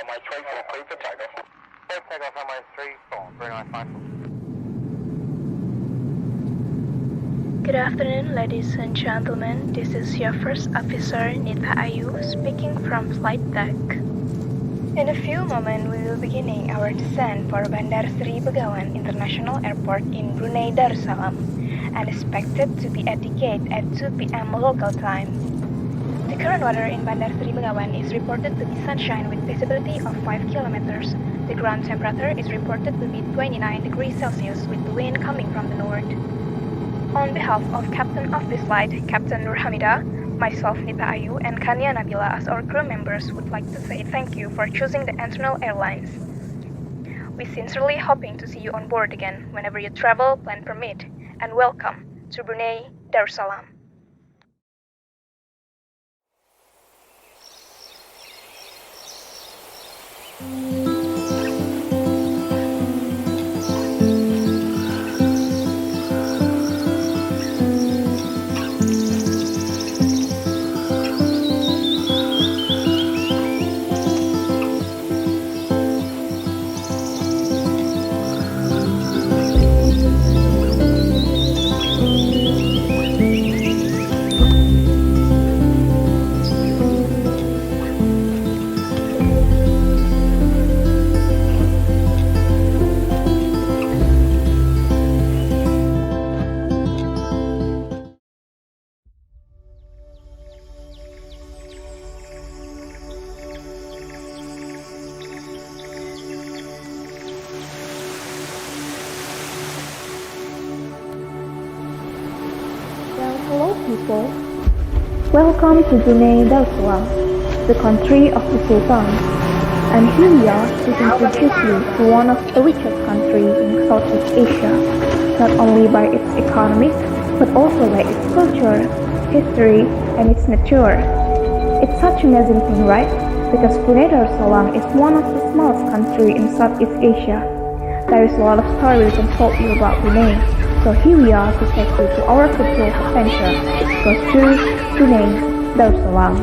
MI34, clear for takeoff. Clear for takeoff, MI34, 3954. Good afternoon, ladies and gentlemen. This is your first officer, Nita Ayu, speaking from flight deck. In a few moments, we will beginning our descent for Bandar Seri Begawan International Airport in Brunei Darussalam, and expected to be at the gate at 2 p.m. local time. The current weather in Bandar Seri Begawan is reported to be sunshine with visibility of 5 kilometers. The ground temperature is reported to be 29 degrees Celsius with the wind coming from the north. On behalf of Captain of this flight, Captain Nur Hamida, myself Nita Ayu, and Kania Nabila as our crew members would like to say thank you for choosing the International Airlines. We sincerely hoping to see you on board again whenever your travel plan permit, and welcome to Brunei Darussalam. Hello people, welcome to Brunei Darussalam, the country of the Sultan. And here we are to introduce you to one of the richest countries in Southeast Asia, not only by its economy, but also by its culture, history, and its nature. It's such an amazing thing, right? Because Brunei Darussalam is one of the smallest countries in Southeast Asia. There is a lot of stories we can tell you about Brunei. So here we are to take you to our cultural adventure. Go to Brunei Darussalam.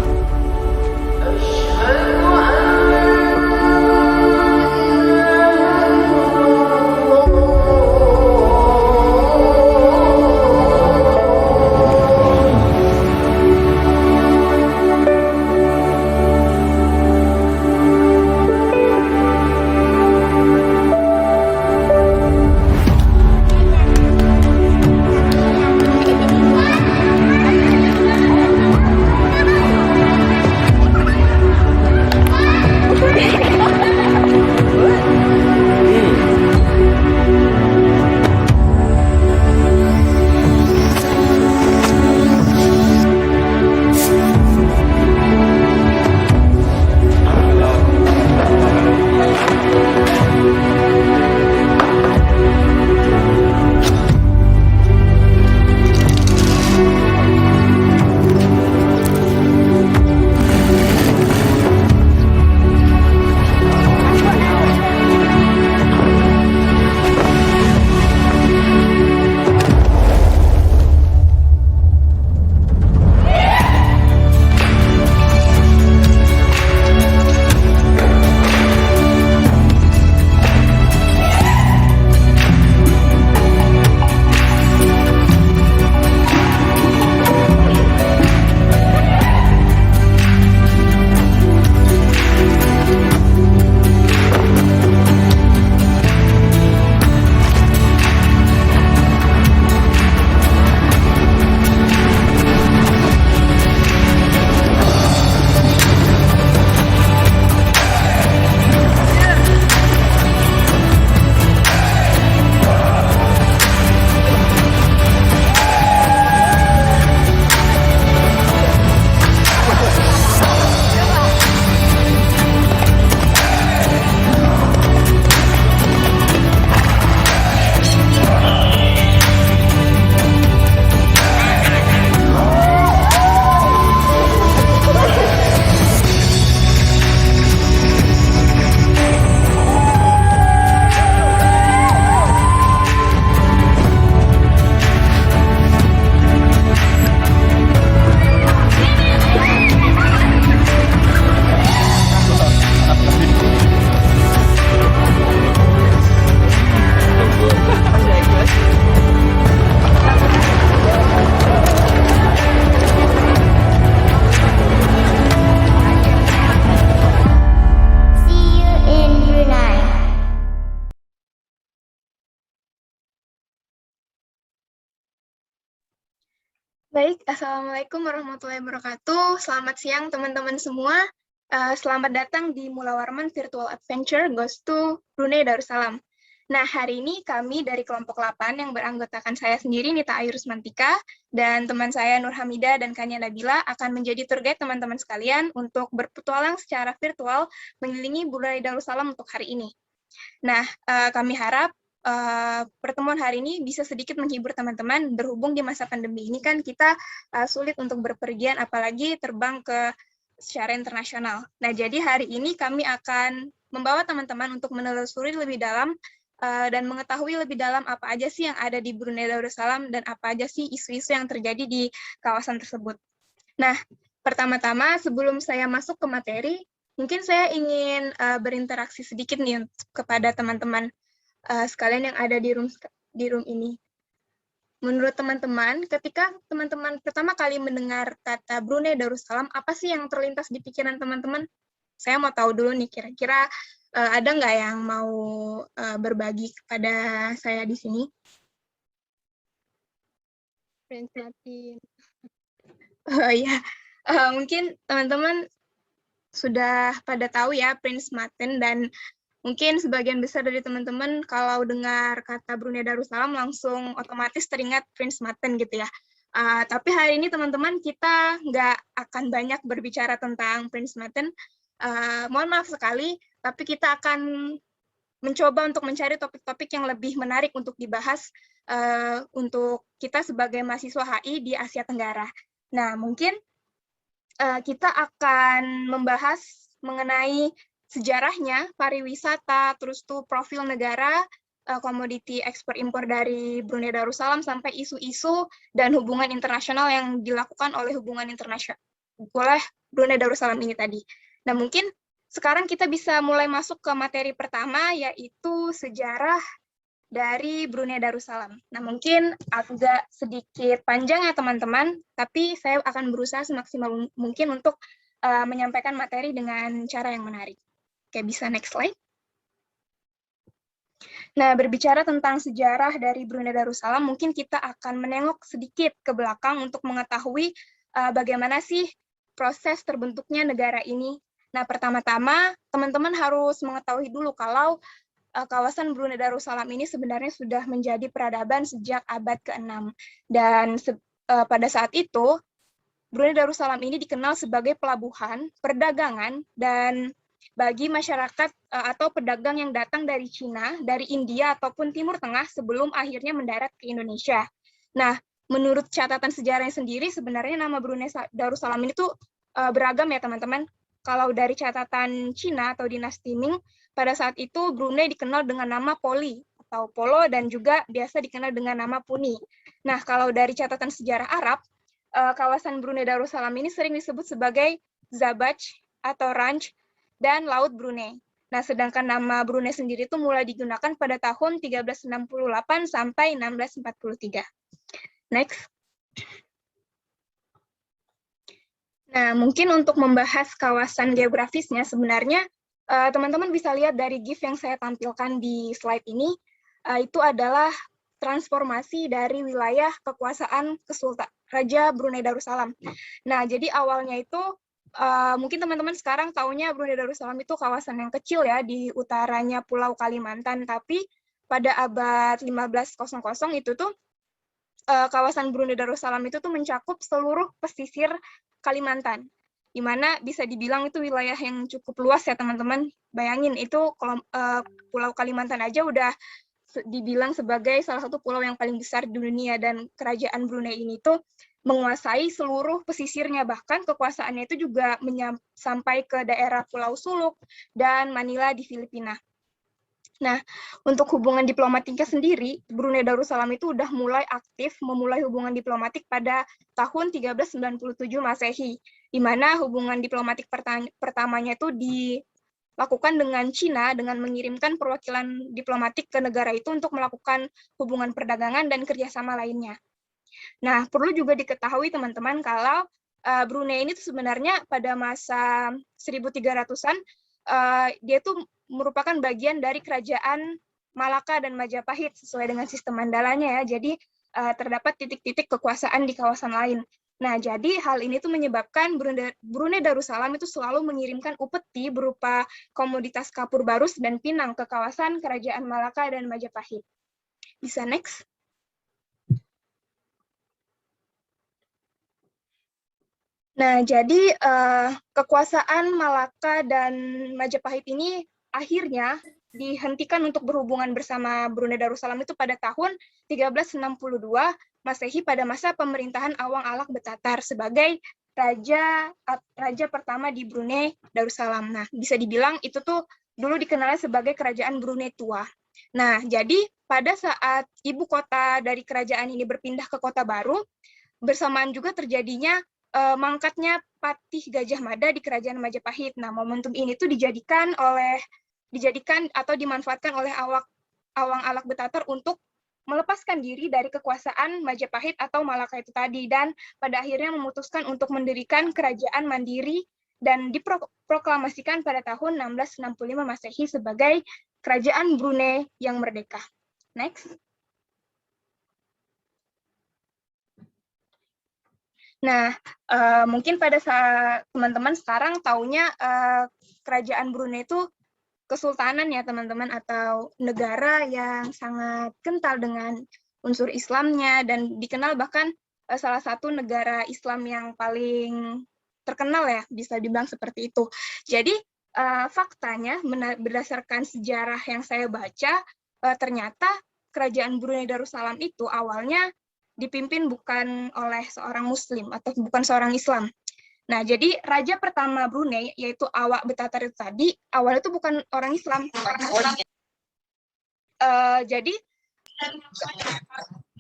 Baik, Assalamualaikum warahmatullahi wabarakatuh. Selamat siang teman-teman semua. Selamat datang di Mula Warman Virtual Adventure Goes to Brunei Darussalam. Nah, hari ini kami dari kelompok 8 yang beranggotakan saya sendiri, Nita Ayu Rusmantika, dan teman saya Nur Hamida dan Kania Nabila akan menjadi tour guide teman-teman sekalian untuk berpetualang secara virtual mengelilingi Brunei Darussalam untuk hari ini. Nah, kami harap pertemuan hari ini bisa sedikit menghibur teman-teman, berhubung di masa pandemi ini kan kita sulit untuk berpergian, apalagi terbang ke secara internasional. Nah, jadi hari ini kami akan membawa teman-teman untuk menelusuri lebih dalam dan mengetahui lebih dalam apa aja sih yang ada di Brunei Darussalam dan apa aja sih isu-isu yang terjadi di kawasan tersebut. Nah, pertama-tama sebelum saya masuk ke materi, mungkin saya ingin berinteraksi sedikit nih kepada teman-teman sekalian yang ada di room ini. Menurut teman-teman, ketika teman-teman pertama kali mendengar kata Brunei Darussalam, apa sih yang terlintas di pikiran teman-teman? Saya mau tahu dulu nih, kira-kira ada nggak yang mau berbagi kepada saya di sini? Prince Martin. Oh iya, mungkin teman-teman sudah pada tahu ya Prince Martin, dan mungkin sebagian besar dari teman-teman kalau dengar kata Brunei Darussalam langsung otomatis teringat Prince Martin gitu ya. Tapi hari ini teman-teman kita nggak akan banyak berbicara tentang Prince Martin. Mohon maaf sekali, tapi kita akan mencoba untuk mencari topik-topik yang lebih menarik untuk dibahas untuk kita sebagai mahasiswa HI di Asia Tenggara. Nah, mungkin kita akan membahas mengenai sejarahnya, pariwisata, terus tuh profil negara, komoditi ekspor impor dari Brunei Darussalam, sampai isu-isu dan hubungan internasional yang dilakukan oleh Brunei Darussalam ini tadi. Nah, mungkin sekarang kita bisa mulai masuk ke materi pertama, yaitu sejarah dari Brunei Darussalam. Nah, mungkin agak sedikit panjang ya teman-teman, tapi saya akan berusaha semaksimal mungkin untuk menyampaikan materi dengan cara yang menarik. Oke, bisa next slide. Nah, berbicara tentang sejarah dari Brunei Darussalam, mungkin kita akan menengok sedikit ke belakang untuk mengetahui bagaimana sih proses terbentuknya negara ini. Nah, pertama-tama teman-teman harus mengetahui dulu kalau kawasan Brunei Darussalam ini sebenarnya sudah menjadi peradaban sejak abad ke-6. Dan pada saat itu, Brunei Darussalam ini dikenal sebagai pelabuhan, perdagangan, dan bagi masyarakat atau pedagang yang datang dari Cina, dari India, ataupun Timur Tengah sebelum akhirnya mendarat ke Indonesia. Nah, menurut catatan sejarahnya sendiri, sebenarnya nama Brunei Darussalam ini tuh beragam ya teman-teman. Kalau dari catatan Cina atau dinasti Ming, pada saat itu Brunei dikenal dengan nama Poli atau Polo, dan juga biasa dikenal dengan nama Puni. Nah, kalau dari catatan sejarah Arab, kawasan Brunei Darussalam ini sering disebut sebagai Zabaj atau Ranj dan Laut Brunei. Nah, sedangkan nama Brunei sendiri itu mulai digunakan pada tahun 1368 sampai 1643. Next. Nah, mungkin untuk membahas kawasan geografisnya, sebenarnya teman-teman bisa lihat dari GIF yang saya tampilkan di slide ini, itu adalah transformasi dari wilayah kekuasaan Raja Brunei Darussalam. Nah, jadi awalnya itu, mungkin teman-teman sekarang taunya Brunei Darussalam itu kawasan yang kecil ya, di utaranya Pulau Kalimantan, tapi pada abad 1500 itu tuh, kawasan Brunei Darussalam itu tuh mencakup seluruh pesisir Kalimantan, di mana bisa dibilang itu wilayah yang cukup luas ya teman-teman. Bayangin itu Pulau Kalimantan aja udah dibilang sebagai salah satu pulau yang paling besar di dunia, dan kerajaan Brunei ini tuh menguasai seluruh pesisirnya, bahkan kekuasaannya itu juga sampai ke daerah Pulau Suluk dan Manila di Filipina. Nah, untuk hubungan diplomatiknya sendiri, Brunei Darussalam itu udah mulai aktif memulai hubungan diplomatik pada tahun 1397 Masehi, di mana hubungan diplomatik pertamanya itu dilakukan dengan Cina dengan mengirimkan perwakilan diplomatik ke negara itu untuk melakukan hubungan perdagangan dan kerjasama lainnya. Nah, perlu juga diketahui teman-teman kalau Brunei ini tuh sebenarnya pada masa 1300-an, dia tuh merupakan bagian dari kerajaan Malaka dan Majapahit sesuai dengan sistem mandalanya ya. Jadi terdapat titik-titik kekuasaan di kawasan lain. Nah, jadi hal ini tuh menyebabkan Brunei Darussalam itu selalu mengirimkan upeti berupa komoditas kapur barus dan pinang ke kawasan Kerajaan Malaka dan Majapahit. Bisa next. Nah, jadi kekuasaan Malaka dan Majapahit ini akhirnya dihentikan untuk berhubungan bersama Brunei Darussalam itu pada tahun 1362 Masehi pada masa pemerintahan Awang Alak Betatar sebagai raja pertama di Brunei Darussalam. Nah, bisa dibilang itu tuh dulu dikenal sebagai Kerajaan Brunei Tua. Nah, jadi pada saat ibu kota dari kerajaan ini berpindah ke kota baru, bersamaan juga terjadinya mangkatnya Patih Gajah Mada di Kerajaan Majapahit. Nah, momentum ini tuh dijadikan atau dimanfaatkan oleh Awang Alak Betatar untuk melepaskan diri dari kekuasaan Majapahit atau Malaka itu tadi, dan pada akhirnya memutuskan untuk mendirikan kerajaan mandiri dan diproklamasikan pada tahun 1665 Masehi sebagai Kerajaan Brunei yang merdeka. Next. Nah, mungkin pada saat teman-teman sekarang taunya kerajaan Brunei itu kesultanan ya teman-teman, atau negara yang sangat kental dengan unsur Islamnya dan dikenal bahkan salah satu negara Islam yang paling terkenal ya, bisa dibilang seperti itu. Jadi faktanya berdasarkan sejarah yang saya baca, ternyata kerajaan Brunei Darussalam itu awalnya dipimpin bukan oleh seorang Muslim atau bukan seorang Islam. Nah, jadi raja pertama Brunei, yaitu Awak Betatar itu tadi, awalnya itu bukan orang Islam. Jadi,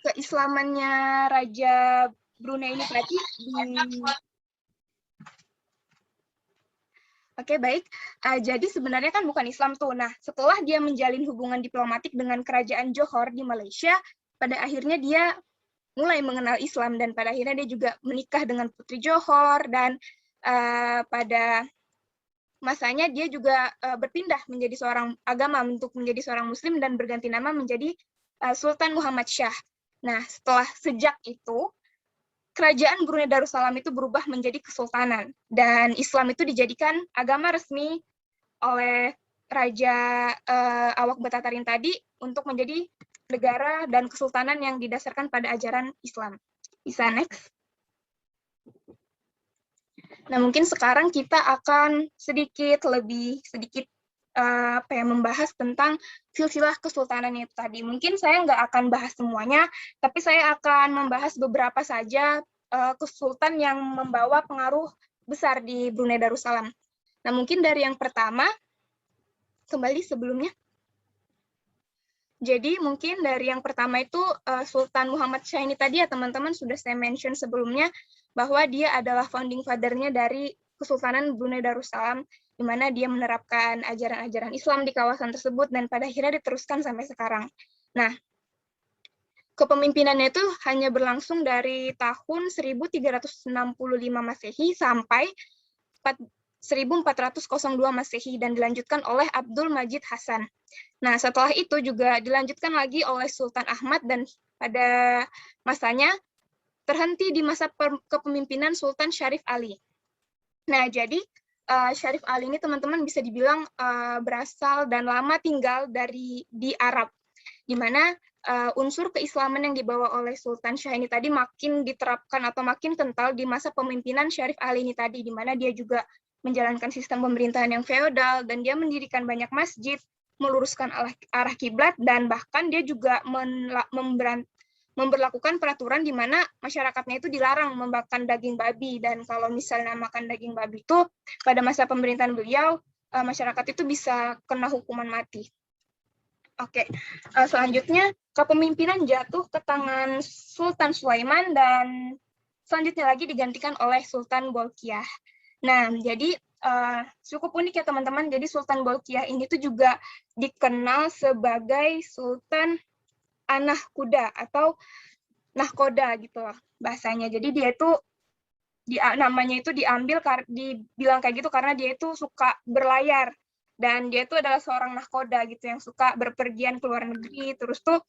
keislamannya Raja Brunei ini tadi Oke, baik. Jadi sebenarnya kan bukan Islam tuh. Nah, setelah dia menjalin hubungan diplomatik dengan kerajaan Johor di Malaysia, pada akhirnya dia mulai mengenal Islam dan pada akhirnya dia juga menikah dengan putri Johor dan pada masanya dia juga berpindah menjadi seorang agama untuk menjadi seorang Muslim dan berganti nama menjadi Sultan Muhammad Shah. Nah, sejak itu kerajaan Brunei Darussalam itu berubah menjadi kesultanan dan Islam itu dijadikan agama resmi oleh Raja Awak Betatarin tadi untuk menjadi negara dan kesultanan yang didasarkan pada ajaran Islam. Bisa next. Nah, mungkin sekarang kita akan sedikit membahas tentang silsilah kesultanan itu tadi. Mungkin saya nggak akan bahas semuanya, tapi saya akan membahas beberapa saja kesultan yang membawa pengaruh besar di Brunei Darussalam. Nah, mungkin dari yang pertama, kembali sebelumnya. Jadi mungkin dari yang pertama itu Sultan Muhammad Shah ini tadi ya teman-teman sudah saya mention sebelumnya bahwa dia adalah founding father-nya dari Kesultanan Brunei Darussalam, di mana dia menerapkan ajaran-ajaran Islam di kawasan tersebut dan pada akhirnya diteruskan sampai sekarang. Nah, kepemimpinannya itu hanya berlangsung dari tahun 1365 Masehi sampai 1402 Masehi dan dilanjutkan oleh Abdul Majid Hasan. Nah, setelah itu juga dilanjutkan lagi oleh Sultan Ahmad dan pada masanya terhenti di masa kepemimpinan Sultan Syarif Ali. Nah, jadi Syarif Ali ini teman-teman bisa dibilang berasal dan lama tinggal di Arab, di mana unsur keislaman yang dibawa oleh Sultan Syah ini tadi makin diterapkan atau makin kental di masa pemimpinan Syarif Ali ini tadi, di mana dia juga menjalankan sistem pemerintahan yang feodal dan dia mendirikan banyak masjid, meluruskan arah kiblat dan bahkan dia juga memberlakukan peraturan di mana masyarakatnya itu dilarang memakan daging babi dan kalau misalnya makan daging babi itu pada masa pemerintahan beliau masyarakat itu bisa kena hukuman mati. Oke, selanjutnya kepemimpinan jatuh ke tangan Sultan Sulaiman dan selanjutnya lagi digantikan oleh Sultan Bolkiah. Nah, jadi cukup unik ya teman-teman. Jadi Sultan Bolkiah ini tuh juga dikenal sebagai Sultan Anah Kuda atau Nahkoda gitu loh bahasanya. Jadi dia itu namanya itu dibilang kayak gitu karena dia itu suka berlayar dan dia itu adalah seorang nahkoda gitu yang suka berpergian ke luar negeri. Terus tuh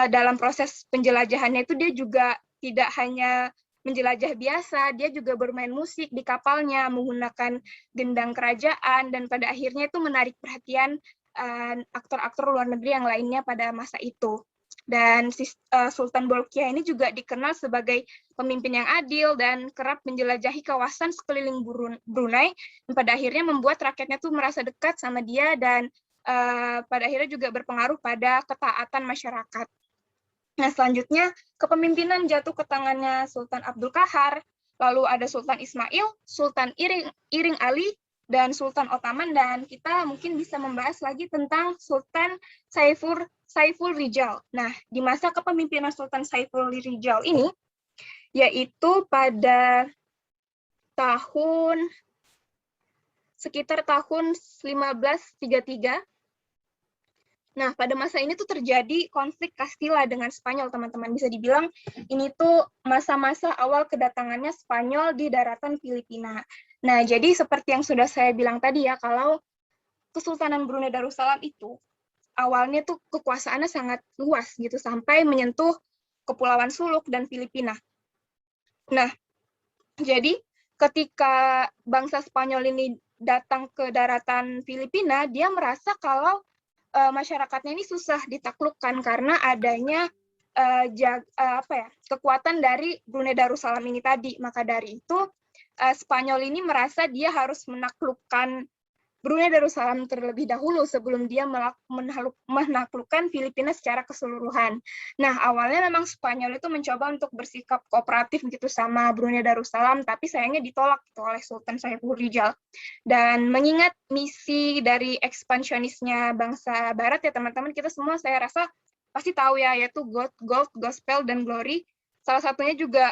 dalam proses penjelajahannya itu dia juga tidak hanya menjelajah biasa, dia juga bermain musik di kapalnya menggunakan gendang kerajaan, dan pada akhirnya itu menarik perhatian aktor-aktor luar negeri yang lainnya pada masa itu. Dan Sultan Bolkiah ini juga dikenal sebagai pemimpin yang adil dan kerap menjelajahi kawasan sekeliling Brunei, dan pada akhirnya membuat rakyatnya tuh merasa dekat sama dia, dan pada akhirnya juga berpengaruh pada ketaatan masyarakat. Nah, selanjutnya kepemimpinan jatuh ke tangannya Sultan Abdul Qahar, lalu ada Sultan Ismail, Sultan Iring Ali, dan Sultan Ottoman, dan kita mungkin bisa membahas lagi tentang Sultan Saiful Rijal. Nah, di masa kepemimpinan Sultan Saiful Rijal ini, yaitu pada sekitar tahun 1533. Nah, pada masa ini tuh terjadi konflik Castilla dengan Spanyol, teman-teman. Bisa dibilang ini tuh masa-masa awal kedatangannya Spanyol di daratan Filipina. Nah, jadi seperti yang sudah saya bilang tadi ya, kalau Kesultanan Brunei Darussalam itu awalnya tuh kekuasaannya sangat luas gitu, sampai menyentuh Kepulauan Suluk dan Filipina. Nah, jadi ketika bangsa Spanyol ini datang ke daratan Filipina, dia merasa kalau masyarakatnya ini susah ditaklukkan karena adanya kekuatan dari Brunei Darussalam ini tadi. Maka dari itu Spanyol ini merasa dia harus menaklukkan Brunei Darussalam terlebih dahulu sebelum dia menaklukkan Filipina secara keseluruhan. Nah, awalnya memang Spanyol itu mencoba untuk bersikap kooperatif gitu sama Brunei Darussalam, tapi sayangnya ditolak gitu oleh Sultan Saiful Rijal. Dan mengingat misi dari ekspansionisnya bangsa Barat ya teman-teman, kita semua saya rasa pasti tahu ya, yaitu Gold, Gospel, dan Glory. Salah satunya juga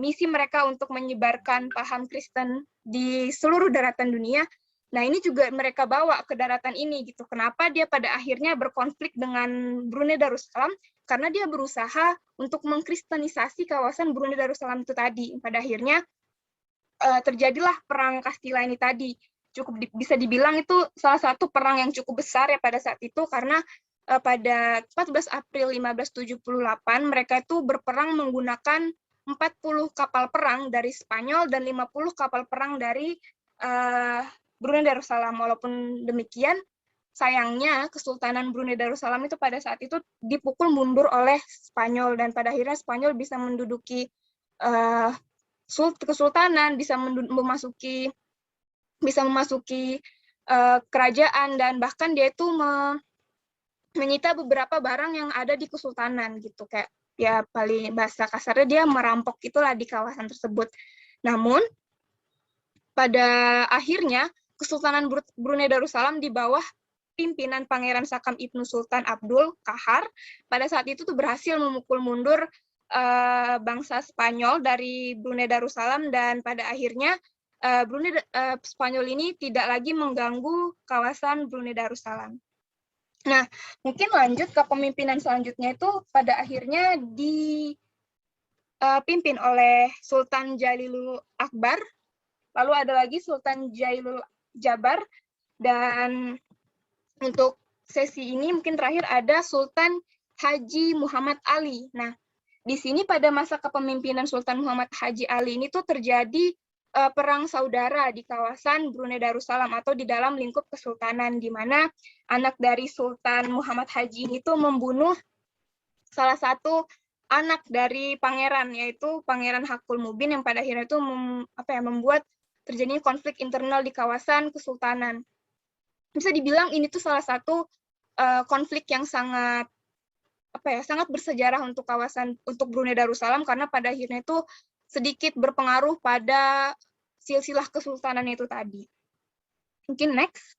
misi mereka untuk menyebarkan paham Kristen di seluruh daratan dunia. Nah, ini juga mereka bawa ke daratan ini gitu. Kenapa dia pada akhirnya berkonflik dengan Brunei Darussalam? Karena dia berusaha untuk mengkristenisasi kawasan Brunei Darussalam itu tadi. Pada akhirnya terjadilah perang Castilla ini tadi. Cukup bisa dibilang itu salah satu perang yang cukup besar ya pada saat itu, karena pada 14 April 1578 mereka itu berperang menggunakan 40 kapal perang dari Spanyol dan 50 kapal perang dari Brunei Darussalam. Walaupun demikian, sayangnya Kesultanan Brunei Darussalam itu pada saat itu dipukul mundur oleh Spanyol, dan pada akhirnya Spanyol bisa menduduki kesultanan, bisa memasuki kerajaan, dan bahkan dia itu menyita beberapa barang yang ada di kesultanan gitu, kayak ya paling bahasa kasarnya dia merampok itulah di kawasan tersebut. Namun pada akhirnya Kesultanan Brunei Darussalam di bawah pimpinan Pangeran Sakam Ibnu Sultan Abdul Qahar pada saat itu tuh berhasil memukul mundur bangsa Spanyol dari Brunei Darussalam, dan pada akhirnya Spanyol ini tidak lagi mengganggu kawasan Brunei Darussalam. Nah, mungkin lanjut ke pemimpinan selanjutnya itu pada akhirnya dipimpin oleh Sultan Jalilul Akbar, lalu ada lagi Sultan Jailul Jabar, dan untuk sesi ini mungkin terakhir ada Sultan Haji Muhammad Ali. Nah, di sini pada masa kepemimpinan Sultan Muhammad Haji Ali ini tuh terjadi perang saudara di kawasan Brunei Darussalam atau di dalam lingkup kesultanan, di mana anak dari Sultan Muhammad Haji ini tuh membunuh salah satu anak dari pangeran, yaitu Pangeran Hakul Mubin, yang pada akhirnya itu membuat terjadinya konflik internal di kawasan kesultanan. Bisa dibilang ini tuh salah satu konflik yang sangat sangat bersejarah untuk Brunei Darussalam, karena pada akhirnya itu sedikit berpengaruh pada silsilah kesultanan itu tadi. Mungkin next.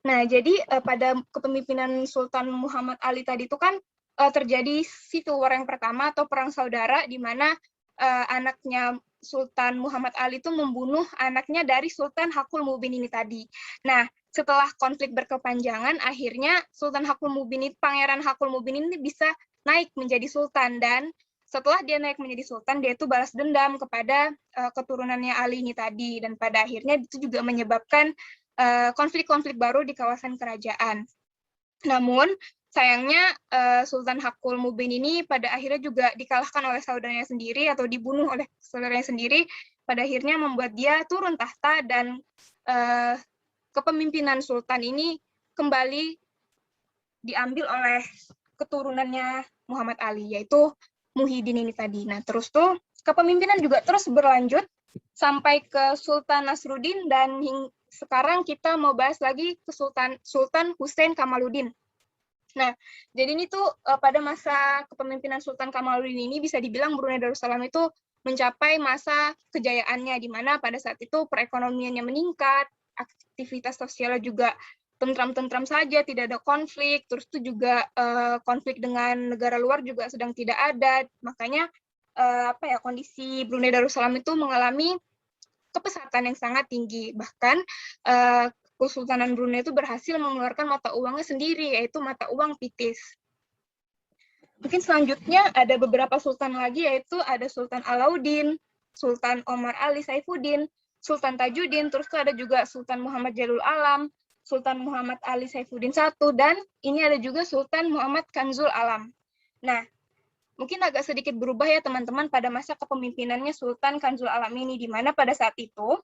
Nah, jadi pada kepemimpinan Sultan Muhammad Ali tadi itu kan terjadi civil war yang pertama atau perang saudara, di mana anaknya Sultan Muhammad Ali itu membunuh anaknya dari Sultan Hakul Mubin ini tadi. Nah, setelah konflik berkepanjangan, akhirnya Sultan Hakul Mubin, Pangeran Hakul Mubin ini bisa naik menjadi sultan, dan setelah dia naik menjadi sultan, dia itu balas dendam kepada keturunannya Ali ini tadi, dan pada akhirnya itu juga menyebabkan konflik-konflik baru di kawasan kerajaan. Namun sayangnya Sultan Hakul Mubin ini pada akhirnya juga dikalahkan oleh saudaranya sendiri atau dibunuh oleh saudaranya sendiri, pada akhirnya membuat dia turun tahta dan kepemimpinan sultan ini kembali diambil oleh keturunannya Muhammad Ali, yaitu Muhyiddin ini tadi. Nah, terus tuh kepemimpinan juga terus berlanjut sampai ke Sultan Nasruddin, dan sekarang kita mau bahas lagi ke Sultan Hussein Kamaluddin. Nah, jadi ini tuh pada masa kepemimpinan Sultan Kamaluddin ini bisa dibilang Brunei Darussalam itu mencapai masa kejayaannya, di mana pada saat itu perekonomiannya meningkat, aktivitas sosialnya juga tentram-tentram saja, tidak ada konflik, terus itu juga konflik dengan negara luar juga sedang tidak ada. Makanya kondisi Brunei Darussalam itu mengalami kepesatan yang sangat tinggi. Bahkan Kesultanan Brunei itu berhasil mengeluarkan mata uangnya sendiri, yaitu mata uang pitis. Mungkin selanjutnya ada beberapa sultan lagi, yaitu ada Sultan Alauddin, Sultan Omar Ali Saifuddin, Sultan Tajuddin, terus ada juga Sultan Muhammad Jalul Alam, Sultan Muhammad Ali Saifuddin I, dan ini ada juga Sultan Muhammad Kanzul Alam. Nah, mungkin agak sedikit berubah ya teman-teman pada masa kepemimpinannya Sultan Kanzul Alam ini, di mana pada saat itu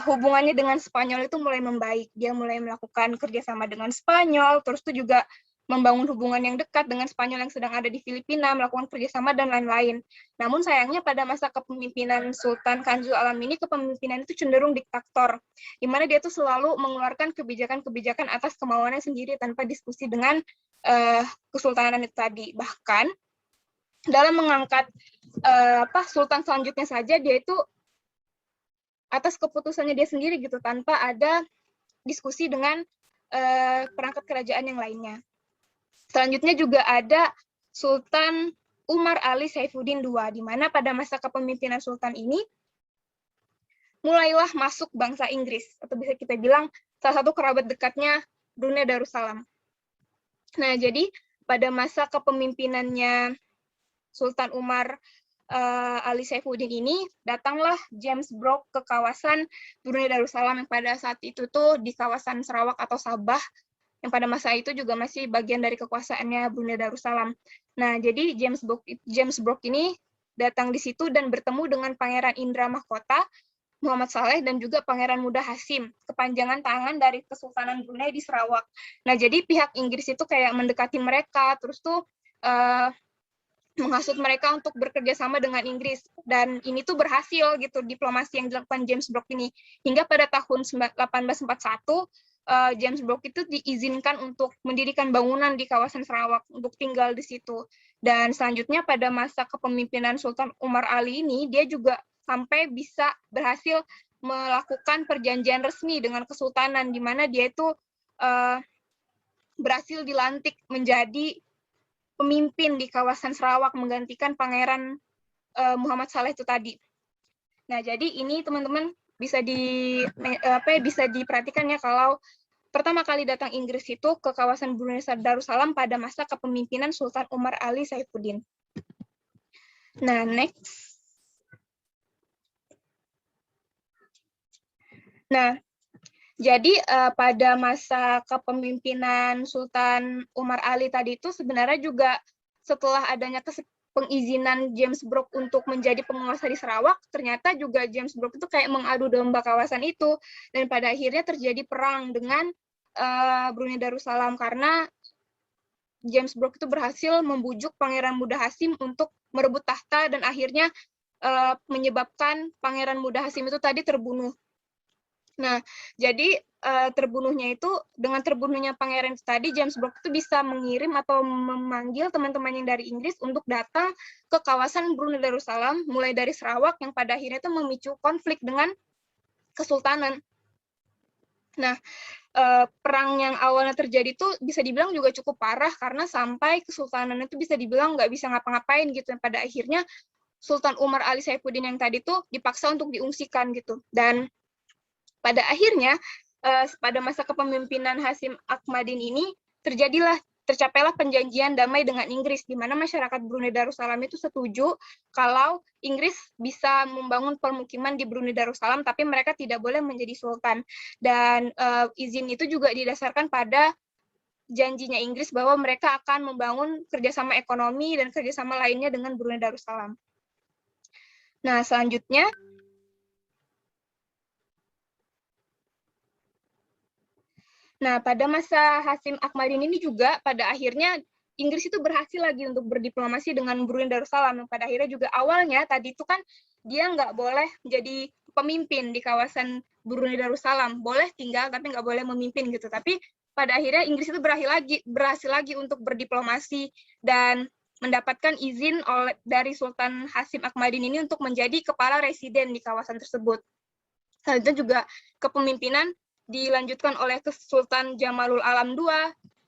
hubungannya dengan Spanyol itu mulai membaik. Dia mulai melakukan kerjasama dengan Spanyol, terus itu juga membangun hubungan yang dekat dengan Spanyol yang sedang ada di Filipina, melakukan kerjasama dan lain-lain. Namun sayangnya pada masa kepemimpinan Sultan Kanzul Alam ini, kepemimpinan itu cenderung diktator, di mana dia tuh selalu mengeluarkan kebijakan-kebijakan atas kemauannya sendiri tanpa diskusi dengan kesultanan itu tadi. Bahkan dalam mengangkat sultan selanjutnya saja, dia itu atas keputusannya dia sendiri gitu, tanpa ada diskusi dengan perangkat kerajaan yang lainnya. Selanjutnya juga ada Sultan Umar Ali Saifuddin II, di mana pada masa kepemimpinan sultan ini mulailah masuk bangsa Inggris, atau bisa kita bilang salah satu kerabat dekatnya Brunei Darussalam. Nah, jadi pada masa kepemimpinannya Sultan Umar Ali Saifuddin ini, datanglah James Brooke ke kawasan Brunei Darussalam yang pada saat itu tuh di kawasan Sarawak atau Sabah, yang pada masa itu juga masih bagian dari kekuasaannya Brunei Darussalam. Nah, jadi James Brooke ini datang di situ dan bertemu dengan Pangeran Indra Mahkota, Muhammad Saleh, dan juga Pangeran Muda Hasim, kepanjangan tangan dari Kesultanan Brunei di Sarawak. Nah, jadi pihak Inggris itu kayak mendekati mereka, terus tuh menghasut mereka untuk bekerja sama dengan Inggris, dan ini tuh berhasil gitu diplomasi yang dilakukan James Brooke ini, hingga pada tahun 1841 James Brooke itu diizinkan untuk mendirikan bangunan di kawasan Sarawak untuk tinggal di situ. Dan selanjutnya pada masa kepemimpinan Sultan Umar Ali ini, dia juga sampai bisa berhasil melakukan perjanjian resmi dengan kesultanan, di mana dia itu berhasil dilantik menjadi pemimpin di kawasan Sarawak menggantikan Pangeran Muhammad Saleh itu tadi. Nah, jadi ini teman-teman bisa diperhatikan ya, kalau pertama kali datang Inggris itu ke kawasan Brunei Darussalam pada masa kepemimpinan Sultan Umar Ali Saifuddin. Nah, next. Nah, jadi pada masa kepemimpinan Sultan Umar Ali tadi itu sebenarnya juga setelah adanya pengizinan James Brooke untuk menjadi penguasa di Sarawak, ternyata juga James Brooke itu kayak mengadu domba kawasan itu, dan pada akhirnya terjadi perang dengan Brunei Darussalam karena James Brooke itu berhasil membujuk Pangeran Muda Hasim untuk merebut tahta, dan akhirnya menyebabkan Pangeran Muda Hasim itu tadi terbunuh. Nah, jadi terbunuhnya itu, dengan terbunuhnya pangeran itu tadi, James Brooke itu bisa mengirim atau memanggil teman-teman yang dari Inggris untuk datang ke kawasan Brunei Darussalam, mulai dari Sarawak, yang pada akhirnya itu memicu konflik dengan kesultanan. Nah, perang yang awalnya terjadi itu bisa dibilang juga cukup parah, karena sampai kesultanan itu bisa dibilang nggak bisa ngapa-ngapain gitu. Pada akhirnya Sultan Umar Ali Saifuddin yang tadi tuh dipaksa untuk diungsikan gitu. Dan pada akhirnya pada masa kepemimpinan Hasim Ahmadin ini terjadi tercapailah perjanjian damai dengan Inggris, di mana masyarakat Brunei Darussalam itu setuju kalau Inggris bisa membangun permukiman di Brunei Darussalam, tapi mereka tidak boleh menjadi sultan. Dan izin itu juga didasarkan pada janjinya Inggris bahwa mereka akan membangun kerjasama ekonomi dan kerjasama lainnya dengan Brunei Darussalam. Nah, selanjutnya, pada masa Hasim Akmalin ini juga pada akhirnya Inggris itu berhasil lagi untuk berdiplomasi dengan Brunei Darussalam. Pada akhirnya juga awalnya tadi itu kan dia nggak boleh menjadi pemimpin di kawasan Brunei Darussalam, boleh tinggal tapi nggak boleh memimpin gitu. Tapi pada akhirnya Inggris itu berhasil lagi untuk berdiplomasi dan mendapatkan izin dari Sultan Hasim Akmalin ini untuk menjadi kepala residen di kawasan tersebut. Selanjutnya juga kepemimpinan dilanjutkan oleh Sultan Jamalul Alam II,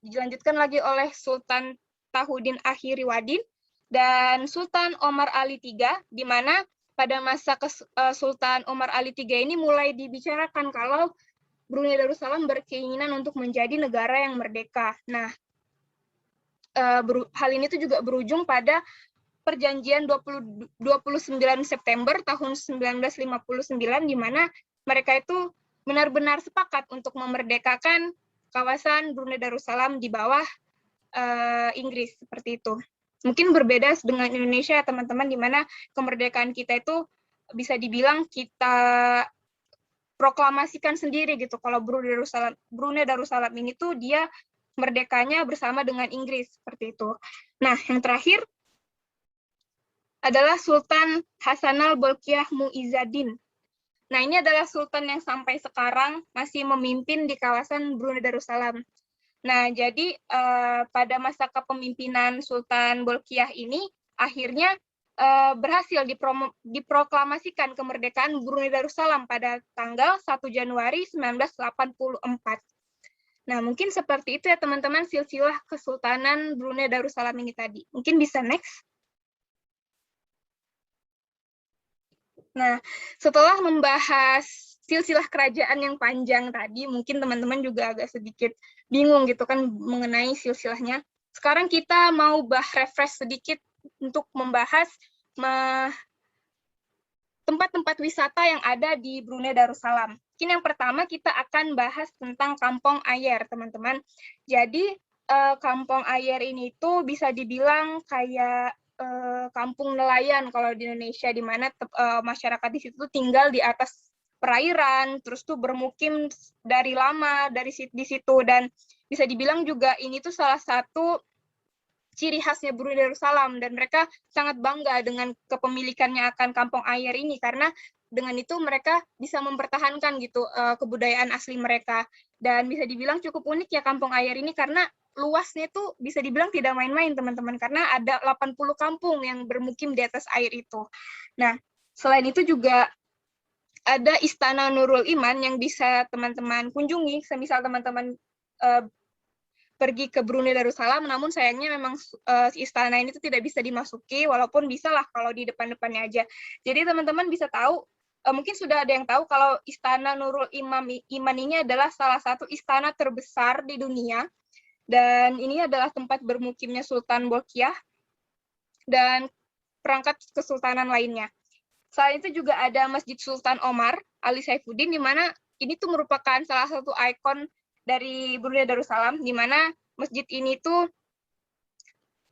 dilanjutkan lagi oleh Sultan Tahuddin Akhiriwaddin, dan Sultan Omar Ali III, di mana pada masa Sultan Omar Ali III ini mulai dibicarakan kalau Brunei Darussalam berkeinginan untuk menjadi negara yang merdeka. Nah, hal ini tuh juga berujung pada perjanjian 29 September tahun 1959, di mana mereka itu benar-benar sepakat untuk memerdekakan kawasan Brunei Darussalam di bawah Inggris, seperti itu. Mungkin berbeda dengan Indonesia, teman-teman, di mana kemerdekaan kita itu bisa dibilang kita proklamasikan sendiri gitu. Kalau Brunei Darussalam ini tuh dia merdekanya bersama dengan Inggris, seperti itu. Nah, yang terakhir adalah Sultan Hasanal Bolkiah Muizzaddin. Nah, ini adalah sultan yang sampai sekarang masih memimpin di kawasan Brunei Darussalam. Nah, jadi pada masa kepemimpinan Sultan Bolkiah ini, akhirnya berhasil diproklamasikan kemerdekaan Brunei Darussalam pada tanggal 1 Januari 1984. Nah, mungkin seperti itu ya teman-teman silsilah Kesultanan Brunei Darussalam ini tadi. Mungkin bisa next. Nah, setelah membahas silsilah kerajaan yang panjang tadi, mungkin teman-teman juga agak sedikit bingung gitu kan mengenai silsilahnya. Sekarang kita mau refresh sedikit untuk membahas tempat-tempat wisata yang ada di Brunei Darussalam. Mungkin yang pertama kita akan bahas tentang Kampung Ayer, teman-teman. Jadi, Kampung Ayer ini tuh bisa dibilang kayak kampung nelayan kalau di Indonesia, di mana masyarakat di situ tinggal di atas perairan, terus tuh bermukim dari lama di situ, dan bisa dibilang juga ini tuh salah satu ciri khasnya Brunei Darussalam, dan mereka sangat bangga dengan kepemilikannya akan Kampung Ayer ini, karena dengan itu mereka bisa mempertahankan gitu kebudayaan asli mereka. Dan bisa dibilang cukup unik ya Kampung Ayer ini, karena luasnya tuh bisa dibilang tidak main-main teman-teman, karena ada 80 kampung yang bermukim di atas air itu. Nah, selain itu juga ada Istana Nurul Iman yang bisa teman-teman kunjungi, semisal teman-teman pergi ke Brunei Darussalam, namun sayangnya memang istana ini tuh tidak bisa dimasuki, walaupun bisa lah kalau di depan-depannya aja. Jadi teman-teman bisa tahu, mungkin sudah ada yang tahu kalau Istana Nurul Iman ini adalah salah satu istana terbesar di dunia, dan ini adalah tempat bermukimnya Sultan Bolkiah dan perangkat kesultanan lainnya. Selain itu juga ada Masjid Sultan Omar Ali Saifuddin, di mana ini tuh merupakan salah satu ikon dari Brunei Darussalam, di mana masjid ini tuh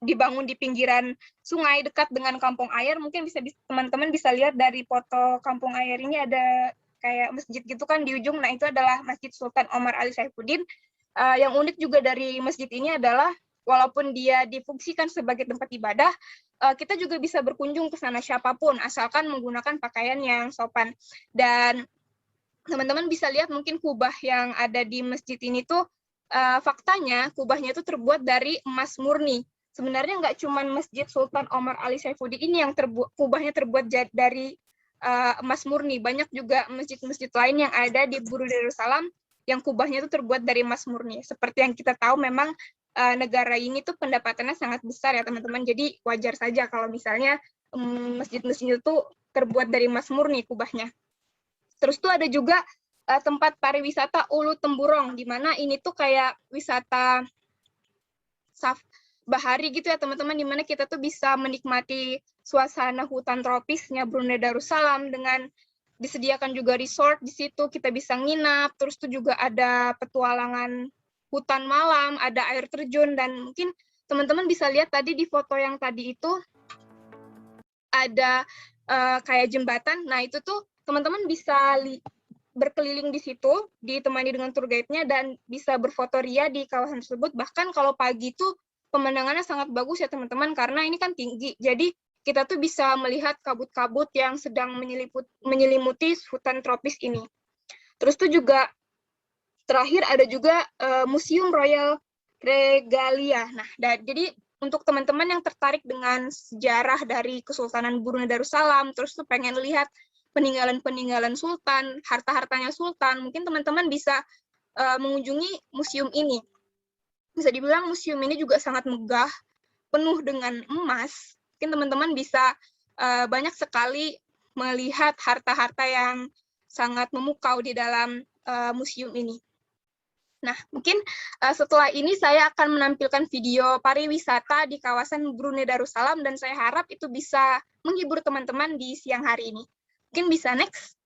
dibangun di pinggiran sungai dekat dengan Kampung Ayer. Mungkin teman-teman bisa lihat dari foto Kampung Ayer ini ada kayak masjid gitu kan di ujung. Nah, itu adalah Masjid Sultan Omar Ali Saifuddin. Yang unik juga dari masjid ini adalah walaupun dia difungsikan sebagai tempat ibadah, kita juga bisa berkunjung ke sana siapapun, asalkan menggunakan pakaian yang sopan. Dan teman-teman bisa lihat mungkin kubah yang ada di masjid ini tuh, faktanya kubahnya itu terbuat dari emas murni. Sebenarnya nggak cuma Masjid Sultan Omar Ali Saifuddin ini yang kubahnya terbuat dari emas murni. Banyak juga masjid-masjid lain yang ada di Brunei Darussalam yang kubahnya itu terbuat dari emas murni. Seperti yang kita tahu, memang negara ini tuh pendapatannya sangat besar ya teman-teman. Jadi wajar saja kalau misalnya masjid-masjid itu terbuat dari emas murni kubahnya. Terus tuh ada juga tempat pariwisata Ulu Temburong, di mana ini tuh kayak wisata bahari gitu ya teman-teman, dimana kita tuh bisa menikmati suasana hutan tropisnya Brunei Darussalam dengan disediakan juga resort di situ, kita bisa nginap, terus tuh juga ada petualangan hutan malam, ada air terjun, dan mungkin teman-teman bisa lihat tadi di foto yang tadi itu ada kayak jembatan. Nah itu tuh teman-teman bisa berkeliling di situ, ditemani dengan tour guide-nya, dan bisa berfotoria di kawasan tersebut. Bahkan kalau pagi tuh pemandangannya sangat bagus ya teman-teman, karena ini kan tinggi, jadi kita tuh bisa melihat kabut-kabut yang sedang menyelimuti hutan tropis ini. Terus tuh juga terakhir ada juga Museum Royal Regalia. Nah, jadi untuk teman-teman yang tertarik dengan sejarah dari Kesultanan Brunei Darussalam, terus tuh pengen lihat peninggalan-peninggalan Sultan, harta-hartanya Sultan, mungkin teman-teman bisa mengunjungi museum ini. Bisa dibilang museum ini juga sangat megah, penuh dengan emas. Mungkin teman-teman bisa banyak sekali melihat harta-harta yang sangat memukau di dalam museum ini. Nah, mungkin setelah ini saya akan menampilkan video pariwisata di kawasan Brunei Darussalam, dan saya harap itu bisa menghibur teman-teman di siang hari ini. Mungkin bisa next.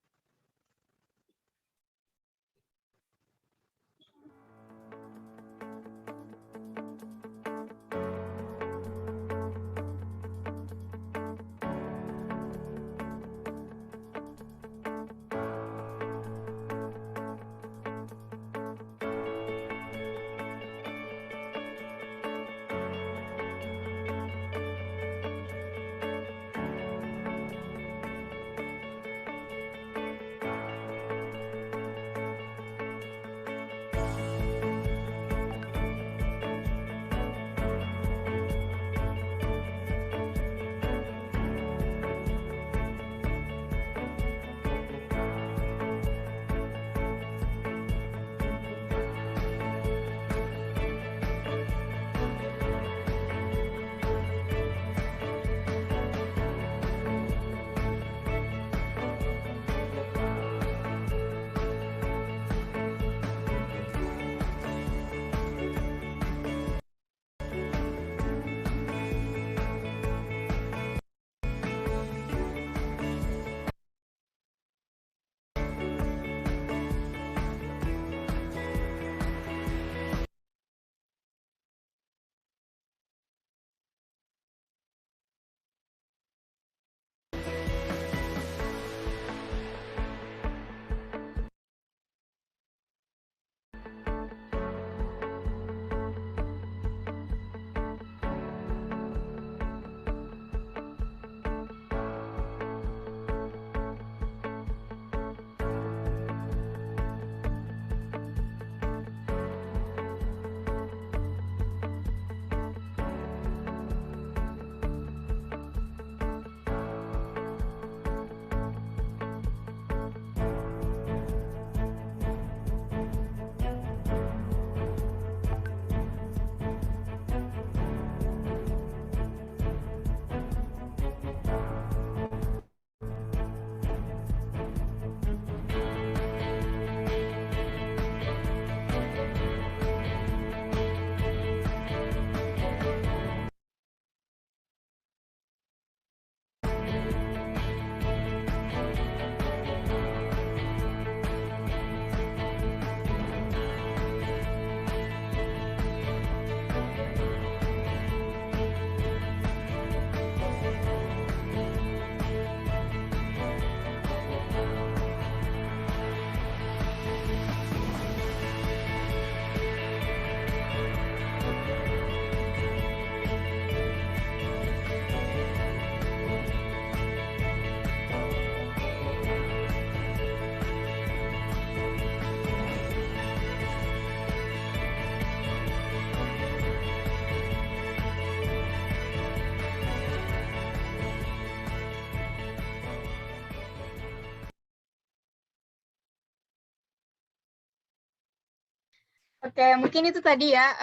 Oke, mungkin itu tadi ya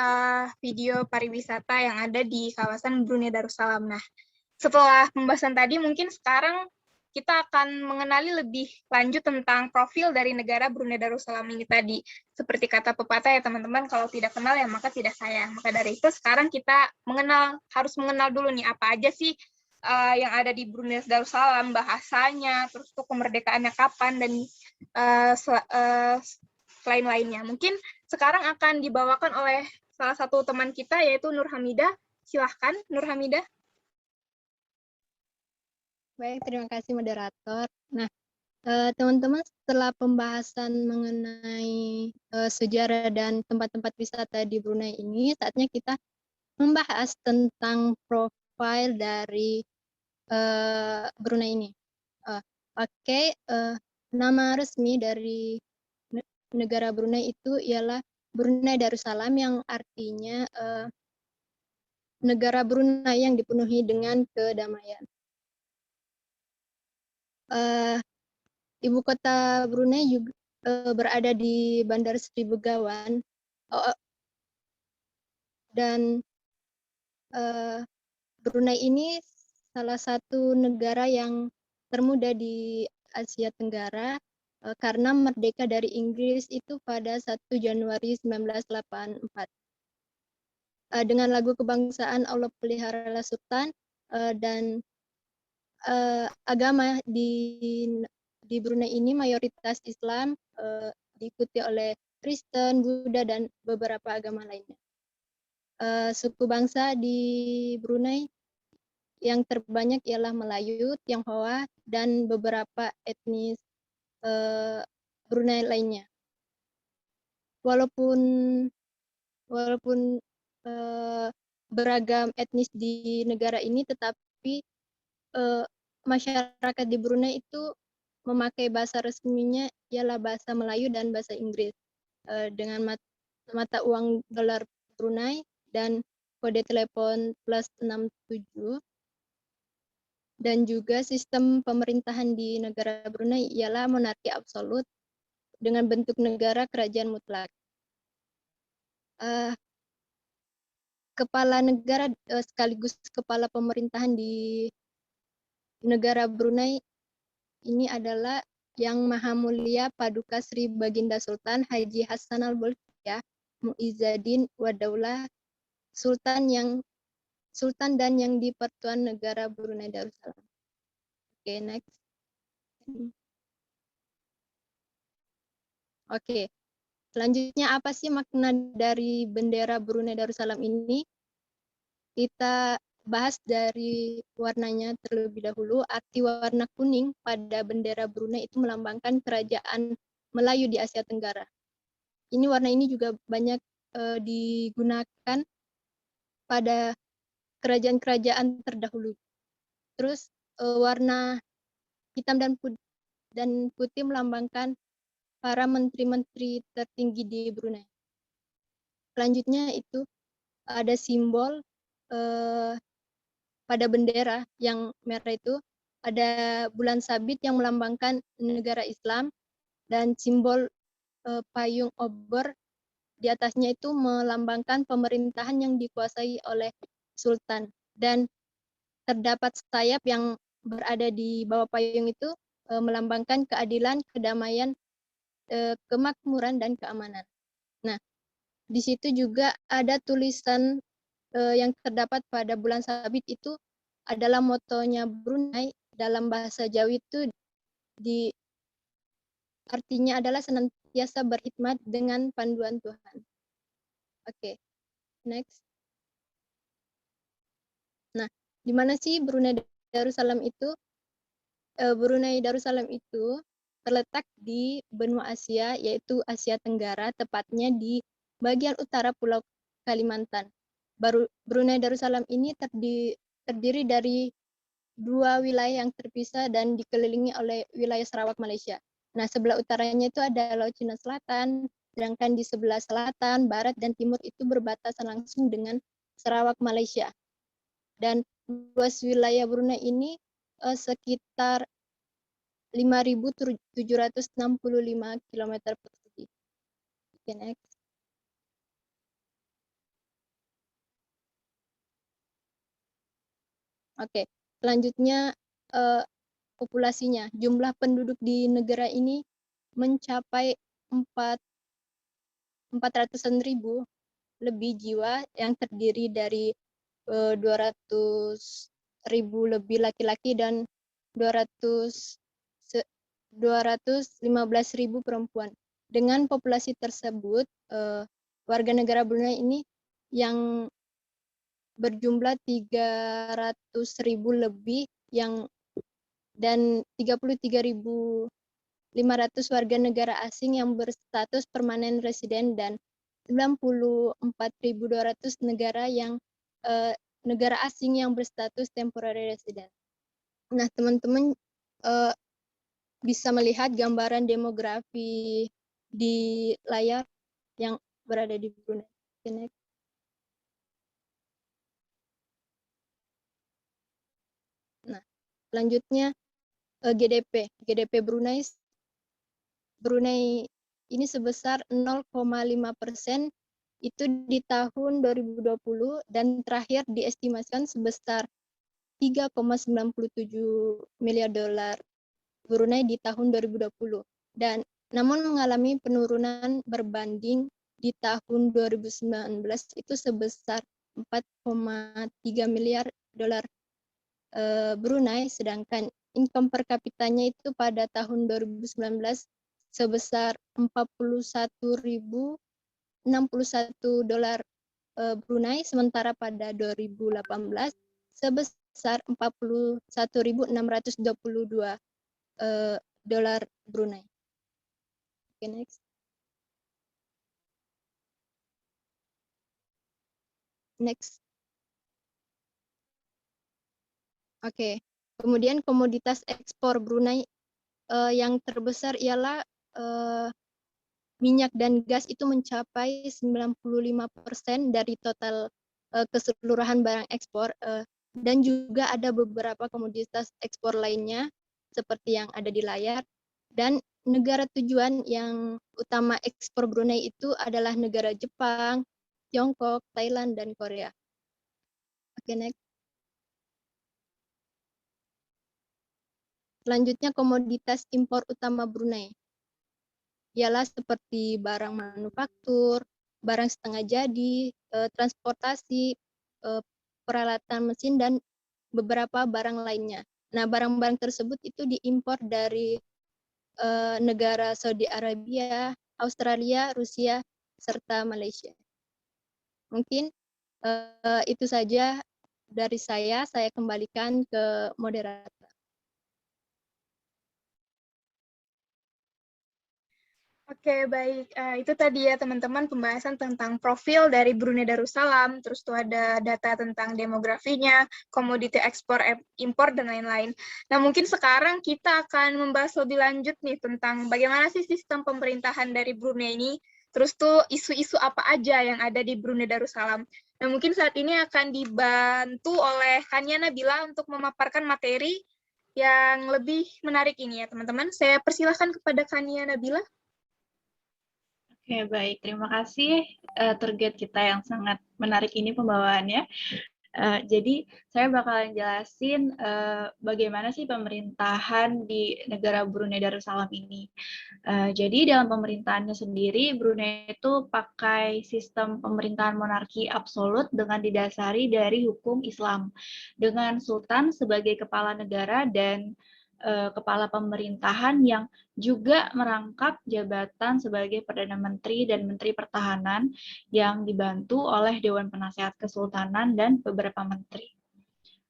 video pariwisata yang ada di kawasan Brunei Darussalam. Nah, setelah pembahasan tadi, mungkin sekarang kita akan mengenali lebih lanjut tentang profil dari negara Brunei Darussalam ini tadi. Seperti kata pepatah ya teman-teman, kalau tidak kenal ya maka tidak sayang. Maka dari itu sekarang kita harus mengenal dulu nih apa aja sih yang ada di Brunei Darussalam, bahasanya, terus tuh kemerdekaannya kapan, dan lain-lainnya. Mungkin sekarang akan dibawakan oleh salah satu teman kita, yaitu Nur Hamidah. Silahkan, Nur Hamidah. Baik, terima kasih moderator. Nah, teman-teman, setelah pembahasan mengenai sejarah dan tempat-tempat wisata di Brunei ini, saatnya kita membahas tentang profil dari Brunei ini. Oke, nama resmi dari negara Brunei itu ialah Brunei Darussalam, yang artinya negara Brunei yang dipenuhi dengan kedamaian. Ibu kota Brunei juga berada di Bandar Sri Begawan, dan Brunei ini salah satu negara yang termuda di Asia Tenggara karena merdeka dari Inggris itu pada 1 Januari 1984. Dengan lagu kebangsaan Allah Peliharalah Sultan, dan agama di Brunei ini mayoritas Islam, diikuti oleh Kristen, Buddha, dan beberapa agama lainnya. Suku bangsa di Brunei yang terbanyak ialah Melayu, Tionghoa, dan beberapa etnis Brunei lainnya. Walaupun beragam etnis di negara ini, tetapi masyarakat di Brunei itu memakai bahasa resminya ialah bahasa Melayu dan bahasa Inggris, dengan mata uang dolar Brunei dan kode telepon +67. Dan juga sistem pemerintahan di negara Brunei ialah monarki absolut dengan bentuk negara kerajaan mutlak. Kepala negara sekaligus kepala pemerintahan di negara Brunei ini adalah Yang Maha Mulia Paduka Sri Baginda Sultan Haji Hassan Al-Bolkiah Muizzaddin Wadaulah, Sultan dan yang di-Pertuan Negara Brunei Darussalam. Oke, next. Oke, selanjutnya apa sih makna dari bendera Brunei Darussalam ini? Kita bahas dari warnanya terlebih dahulu. Arti warna kuning pada bendera Brunei itu melambangkan kerajaan Melayu di Asia Tenggara. Warna ini juga banyak digunakan pada kerajaan-kerajaan terdahulu. Terus warna hitam dan putih melambangkan para menteri-menteri tertinggi di Brunei. Selanjutnya itu ada simbol pada bendera yang merah itu ada bulan sabit yang melambangkan negara Islam, dan simbol payung obor di atasnya itu melambangkan pemerintahan yang dikuasai oleh sultan, dan terdapat sayap yang berada di bawah payung itu melambangkan keadilan, kedamaian, kemakmuran, dan keamanan. Nah, di situ juga ada tulisan yang terdapat pada bulan sabit itu adalah motonya Brunei dalam bahasa Jawi itu artinya adalah senantiasa berkhidmat dengan panduan Tuhan. Oke, next. Nah, di mana sih Brunei Darussalam itu? Brunei Darussalam itu terletak di benua Asia, yaitu Asia Tenggara, tepatnya di bagian utara Pulau Kalimantan. Brunei Darussalam ini terdiri dari 2 wilayah yang terpisah dan dikelilingi oleh wilayah Sarawak, Malaysia. Nah, sebelah utaranya itu ada Laut Cina Selatan, sedangkan di sebelah selatan, barat, dan timur itu berbatasan langsung dengan Sarawak, Malaysia. Dan luas wilayah Brunei ini sekitar 5.765 km persegi. Okay, next. Oke, selanjutnya populasinya. Jumlah penduduk di negara ini mencapai 400-an ribu lebih jiwa yang terdiri dari 200.000 lebih laki-laki dan 215.000 perempuan. Dengan populasi tersebut, warga negara Brunei ini yang berjumlah 300.000 lebih dan 33.500 warga negara asing yang berstatus permanen residen dan 94.200 negara asing yang berstatus temporary resident. Nah, teman-teman bisa melihat gambaran demografi di layar yang berada di Brunei. Nah, selanjutnya GDP. GDP Brunei ini sebesar 0,5% itu di tahun 2020 dan terakhir diestimasikan sebesar 3,97 miliar dolar Brunei di tahun 2020 dan namun mengalami penurunan berbanding di tahun 2019 itu sebesar 4,3 miliar dolar Brunei, sedangkan income per kapitanya itu pada tahun 2019 sebesar 41.061 dolar Brunei, sementara pada 2018 sebesar 41.622 dolar Brunei. Oke, next. Next. Oke, kemudian komoditas ekspor Brunei yang terbesar ialah minyak dan gas itu mencapai 95% dari total keseluruhan barang ekspor dan juga ada beberapa komoditas ekspor lainnya seperti yang ada di layar, dan negara tujuan yang utama ekspor Brunei itu adalah negara Jepang, Tiongkok, Thailand, dan Korea. Oke, next. Selanjutnya komoditas impor utama Brunei ialah seperti barang manufaktur, barang setengah jadi, transportasi, peralatan mesin, dan beberapa barang lainnya. Nah, barang-barang tersebut itu diimpor dari negara Saudi Arabia, Australia, Rusia, serta Malaysia. Mungkin itu saja dari saya kembalikan ke moderator. Oke, baik. Itu tadi ya teman-teman pembahasan tentang profil dari Brunei Darussalam, terus tuh ada data tentang demografinya, komoditi ekspor, impor, dan lain-lain. Nah, mungkin sekarang kita akan membahas lebih lanjut nih tentang bagaimana sih sistem pemerintahan dari Brunei ini, terus tuh isu-isu apa aja yang ada di Brunei Darussalam. Nah, mungkin saat ini akan dibantu oleh Kania Nabila untuk memaparkan materi yang lebih menarik ini ya teman-teman. Saya persilahkan kepada Kania Nabila. Oke, baik. Terima kasih tour guide kita yang sangat menarik ini pembawaannya. Jadi, saya bakalan jelasin bagaimana sih pemerintahan di negara Brunei Darussalam ini. Jadi, dalam pemerintahannya sendiri, Brunei itu pakai sistem pemerintahan monarki absolut dengan didasari dari hukum Islam, dengan sultan sebagai kepala negara dan kepala pemerintahan yang juga merangkap jabatan sebagai Perdana Menteri dan Menteri Pertahanan yang dibantu oleh Dewan Penasehat Kesultanan dan beberapa menteri.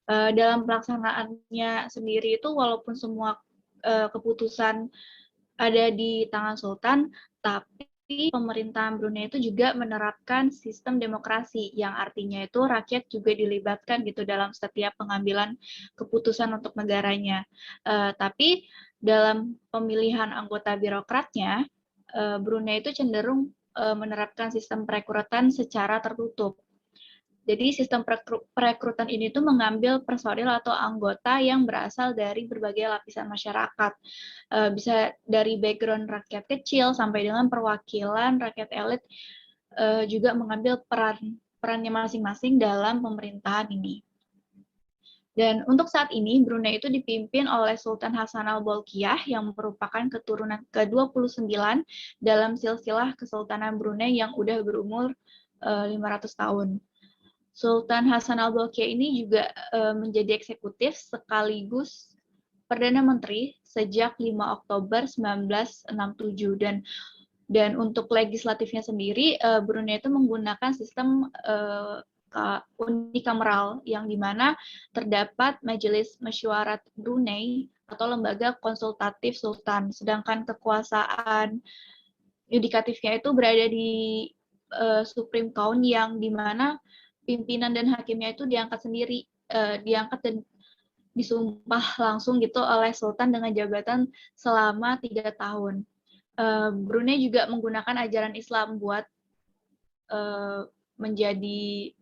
Dalam pelaksanaannya sendiri itu walaupun semua keputusan ada di tangan Sultan, tapi pemerintahan Brunei itu juga menerapkan sistem demokrasi yang artinya itu rakyat juga dilibatkan gitu dalam setiap pengambilan keputusan untuk negaranya. Tapi dalam pemilihan anggota birokratnya, Brunei itu cenderung menerapkan sistem perekrutan secara tertutup. Jadi sistem perekrutan ini tuh mengambil personil atau anggota yang berasal dari berbagai lapisan masyarakat. Bisa dari background rakyat kecil sampai dengan perwakilan rakyat elit juga mengambil perannya masing-masing dalam pemerintahan ini. Dan untuk saat ini, Brunei itu dipimpin oleh Sultan Hasan al-Bolkiah yang merupakan keturunan ke-29 dalam silsilah Kesultanan Brunei yang udah berumur 500 tahun. Sultan Hasan al-Bolkiah ini juga menjadi eksekutif sekaligus Perdana Menteri sejak 5 Oktober 1967 dan untuk legislatifnya sendiri Brunei itu menggunakan sistem unikameral yang dimana terdapat Majelis Mesyuarat Brunei atau lembaga konsultatif sultan, sedangkan kekuasaan yudikatifnya itu berada di Supreme Court yang dimana pimpinan dan hakimnya itu diangkat sendiri, diangkat dan disumpah langsung gitu oleh sultan dengan jabatan selama 3 tahun. Brunei juga menggunakan ajaran Islam buat menjadi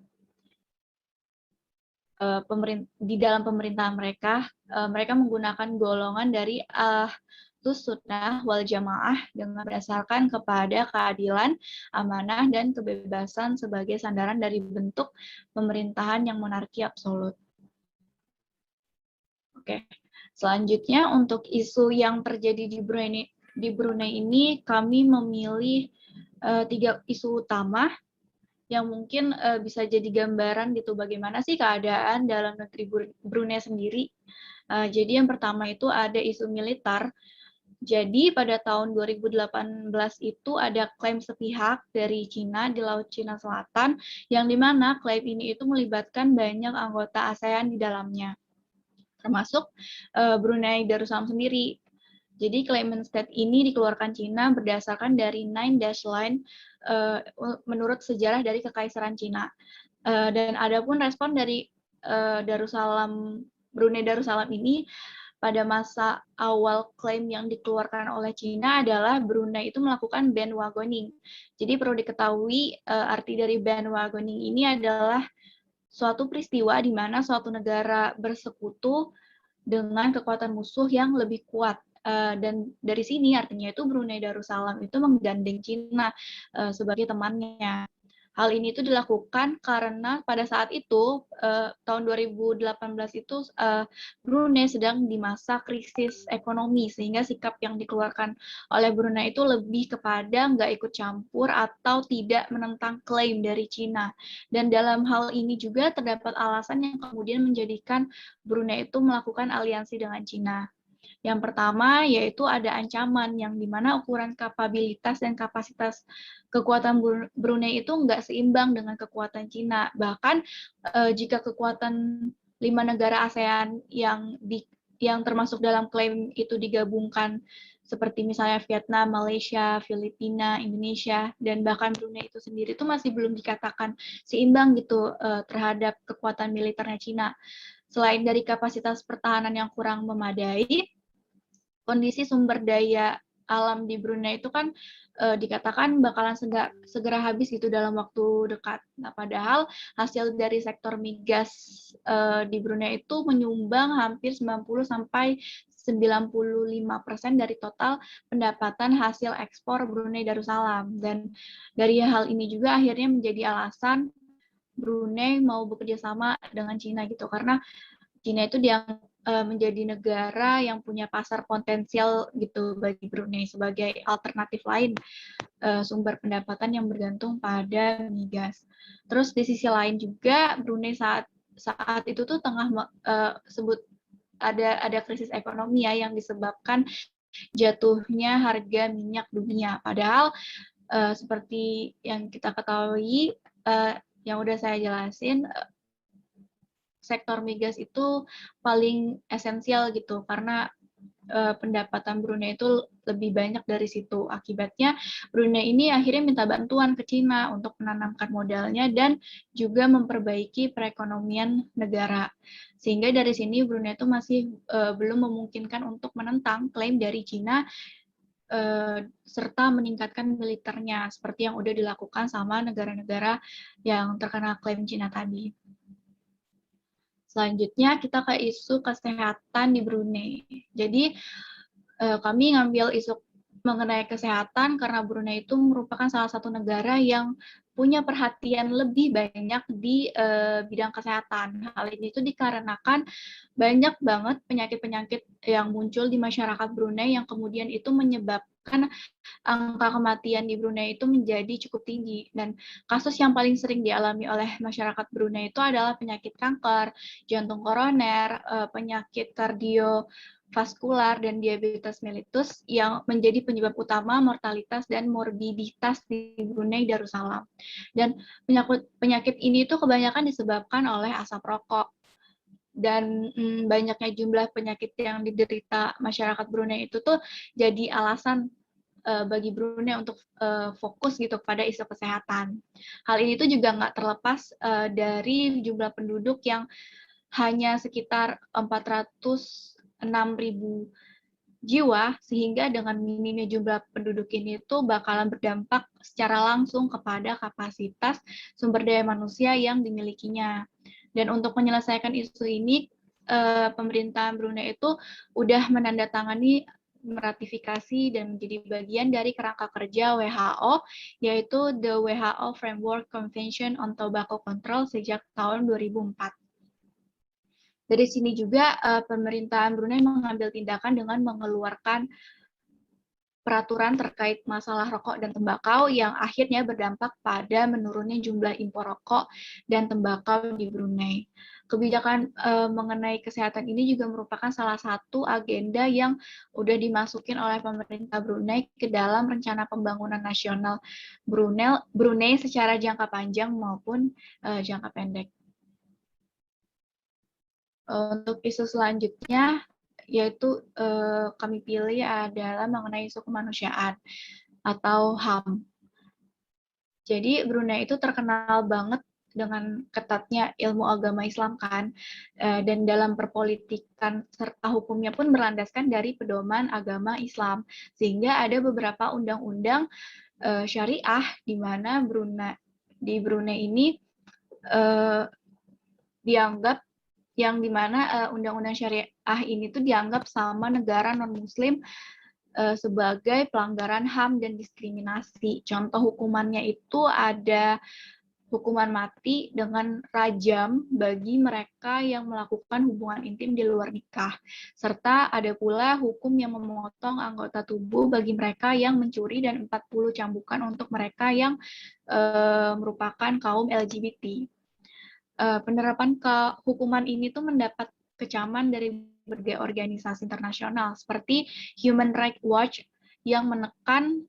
di dalam pemerintahan mereka, mereka menggunakan golongan dari Ahlus Sunnah wal Jamaah dengan berdasarkan kepada keadilan, amanah, dan kebebasan sebagai sandaran dari bentuk pemerintahan yang monarki absolut. Oke, selanjutnya untuk isu yang terjadi di Brunei ini kami memilih 3 isu utama yang mungkin bisa jadi gambaran gitu bagaimana sih keadaan dalam negeri Brunei sendiri. Jadi yang pertama itu ada isu militer. Jadi pada tahun 2018 itu ada klaim sepihak dari Cina di Laut Cina Selatan yang dimana klaim ini itu melibatkan banyak anggota ASEAN di dalamnya, termasuk Brunei Darussalam sendiri. Jadi claimant state ini dikeluarkan Cina berdasarkan dari 9 dash line menurut sejarah dari Kekaisaran Cina. Dan adapun respon dari Brunei Darussalam ini pada masa awal klaim yang dikeluarkan oleh Cina adalah Brunei itu melakukan bandwagoning. Jadi perlu diketahui arti dari bandwagoning ini adalah suatu peristiwa di mana suatu negara bersekutu dengan kekuatan musuh yang lebih kuat. Dan dari sini artinya itu Brunei Darussalam itu menggandeng Cina sebagai temannya. Hal ini itu dilakukan karena pada saat itu tahun 2018 itu Brunei sedang di masa krisis ekonomi sehingga sikap yang dikeluarkan oleh Brunei itu lebih kepada nggak ikut campur atau tidak menentang klaim dari Cina. Dan dalam hal ini juga terdapat alasan yang kemudian menjadikan Brunei itu melakukan aliansi dengan Cina. Yang pertama yaitu ada ancaman yang dimana ukuran kapabilitas dan kapasitas kekuatan Brunei itu nggak seimbang dengan kekuatan Cina. Bahkan jika kekuatan 5 negara ASEAN yang termasuk dalam klaim itu digabungkan seperti misalnya Vietnam, Malaysia, Filipina, Indonesia, dan bahkan Brunei itu sendiri itu masih belum dikatakan seimbang gitu terhadap kekuatan militernya Cina. Selain dari kapasitas pertahanan yang kurang memadai, kondisi sumber daya alam di Brunei itu kan dikatakan bakalan segera habis gitu dalam waktu dekat. Nah, padahal hasil dari sektor migas di Brunei itu menyumbang hampir 90 sampai 95% dari total pendapatan hasil ekspor Brunei Darussalam. Dan dari hal ini juga akhirnya menjadi alasan Brunei mau bekerja sama dengan Cina gitu, karena Cina itu menjadi negara yang punya pasar potensial gitu bagi Brunei sebagai alternatif lain sumber pendapatan yang bergantung pada migas. Terus di sisi lain juga Brunei saat itu tuh tengah ada krisis ekonomi ya yang disebabkan jatuhnya harga minyak dunia. Padahal seperti yang kita ketahui yang udah saya jelasin, sektor migas itu paling esensial gitu karena pendapatan Brunei itu lebih banyak dari situ. Akibatnya Brunei ini akhirnya minta bantuan ke Cina untuk menanamkan modalnya dan juga memperbaiki perekonomian negara. Sehingga dari sini Brunei itu masih belum memungkinkan untuk menentang klaim dari Cina serta meningkatkan militernya seperti yang udah dilakukan sama negara-negara yang terkena klaim Cina tadi. Selanjutnya kita ke isu kesehatan di Brunei. Jadi kami ngambil isu mengenai kesehatan karena Brunei itu merupakan salah satu negara yang punya perhatian lebih banyak di bidang kesehatan. Hal ini itu dikarenakan banyak banget penyakit-penyakit yang muncul di masyarakat Brunei yang kemudian itu menyebabkan angka kematian di Brunei itu menjadi cukup tinggi. Dan kasus yang paling sering dialami oleh masyarakat Brunei itu adalah penyakit kanker, jantung koroner, penyakit kardiovaskular, dan diabetes mellitus yang menjadi penyebab utama mortalitas dan morbiditas di Brunei Darussalam. Dan penyakit ini tuh kebanyakan disebabkan oleh asap rokok. Dan banyaknya jumlah penyakit yang diderita masyarakat Brunei itu tuh jadi alasan bagi Brunei untuk fokus gitu pada isu kesehatan. Hal ini tuh juga nggak terlepas dari jumlah penduduk yang hanya sekitar 406.000 jiwa, sehingga dengan minimnya jumlah penduduk ini tuh bakalan berdampak secara langsung kepada kapasitas sumber daya manusia yang dimilikinya. Dan untuk menyelesaikan isu ini, pemerintahan Brunei itu udah menandatangani meratifikasi dan menjadi bagian dari kerangka kerja WHO, yaitu the WHO Framework Convention on Tobacco Control sejak tahun 2004. Dari sini juga pemerintahan Brunei mengambil tindakan dengan mengeluarkan peraturan terkait masalah rokok dan tembakau yang akhirnya berdampak pada menurunnya jumlah impor rokok dan tembakau di Brunei. Kebijakan mengenai kesehatan ini juga merupakan salah satu agenda yang udah dimasukin oleh pemerintah Brunei ke dalam rencana pembangunan nasional Brunei secara jangka panjang maupun jangka pendek. Untuk isu selanjutnya, yaitu kami pilih adalah mengenai isu kemanusiaan atau HAM. Jadi Brunei itu terkenal banget dengan ketatnya ilmu agama Islam kan, dan dalam perpolitikan serta hukumnya pun berlandaskan dari pedoman agama Islam, sehingga ada beberapa undang-undang syariah di mana Brunei ini dianggap yang dimana undang-undang syariah ini tuh dianggap sama negara non-muslim sebagai pelanggaran HAM dan diskriminasi. Contoh hukumannya itu ada hukuman mati dengan rajam bagi mereka yang melakukan hubungan intim di luar nikah. Serta ada pula hukum yang memotong anggota tubuh bagi mereka yang mencuri dan 40 cambukan untuk mereka yang merupakan kaum LGBT. Penerapan hukuman ini tuh mendapat kecaman dari berbagai organisasi internasional seperti Human Rights Watch yang menekan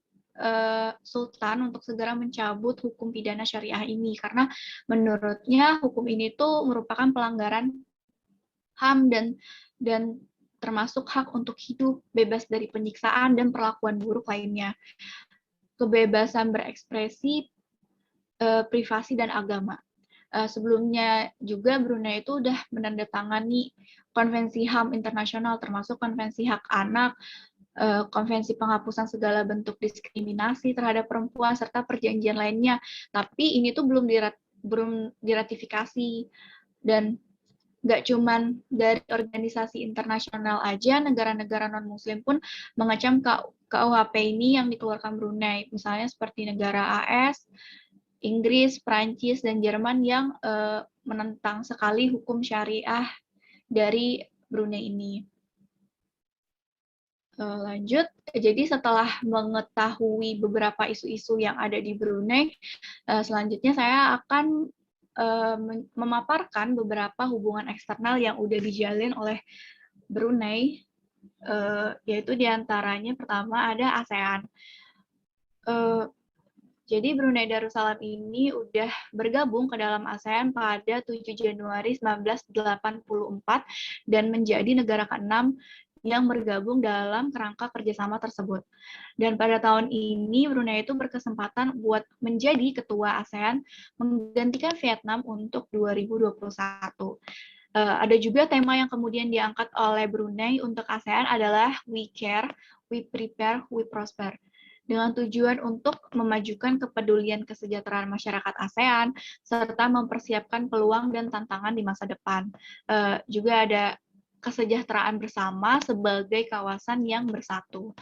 Sultan untuk segera mencabut hukum pidana syariah ini karena menurutnya hukum ini tuh merupakan pelanggaran HAM dan termasuk hak untuk hidup bebas dari penyiksaan dan perlakuan buruk lainnya, kebebasan berekspresi, privasi dan agama. Sebelumnya juga Brunei itu udah menandatangani konvensi HAM internasional termasuk konvensi hak anak, konvensi penghapusan segala bentuk diskriminasi terhadap perempuan serta perjanjian lainnya. Tapi ini tuh belum diratifikasi, dan nggak cuman dari organisasi internasional aja, negara-negara non-muslim pun mengecam KUHP ini yang dikeluarkan Brunei, misalnya seperti negara AS, Inggris, Prancis, dan Jerman yang menentang sekali hukum syariah dari Brunei ini. Lanjut, jadi setelah mengetahui beberapa isu-isu yang ada di Brunei, selanjutnya saya akan memaparkan beberapa hubungan eksternal yang udah dijalin oleh Brunei, yaitu diantaranya pertama ada ASEAN. Jadi Brunei Darussalam ini udah bergabung ke dalam ASEAN pada 7 Januari 1984 dan menjadi negara ke-6 yang bergabung dalam kerangka kerjasama tersebut. Dan pada tahun ini Brunei itu berkesempatan buat menjadi ketua ASEAN menggantikan Vietnam untuk 2021. Ada juga tema yang kemudian diangkat oleh Brunei untuk ASEAN adalah We Care, We Prepare, We Prosper, dengan tujuan untuk memajukan kepedulian kesejahteraan masyarakat ASEAN, serta mempersiapkan peluang dan tantangan di masa depan. Juga ada kesejahteraan bersama sebagai kawasan yang bersatu.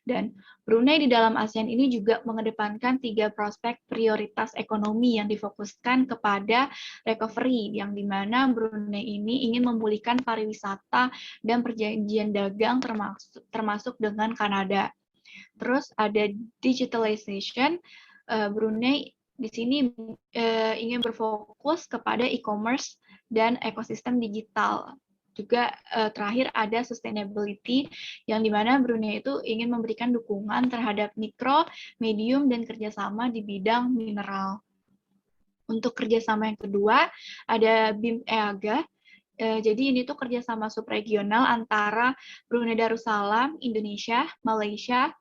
Dan Brunei di dalam ASEAN ini juga mengedepankan 3 prospek prioritas ekonomi yang difokuskan kepada recovery, yang dimana Brunei ini ingin memulihkan pariwisata dan perjanjian dagang termasuk dengan Kanada. Terus ada digitalization, Brunei di sini ingin berfokus kepada e-commerce dan ekosistem digital. Juga terakhir ada sustainability, yang dimana Brunei itu ingin memberikan dukungan terhadap mikro, medium, dan kerjasama di bidang mineral. Untuk kerjasama yang kedua ada BIM EAGA. Jadi ini tuh kerjasama subregional antara Brunei Darussalam, Indonesia, Malaysia,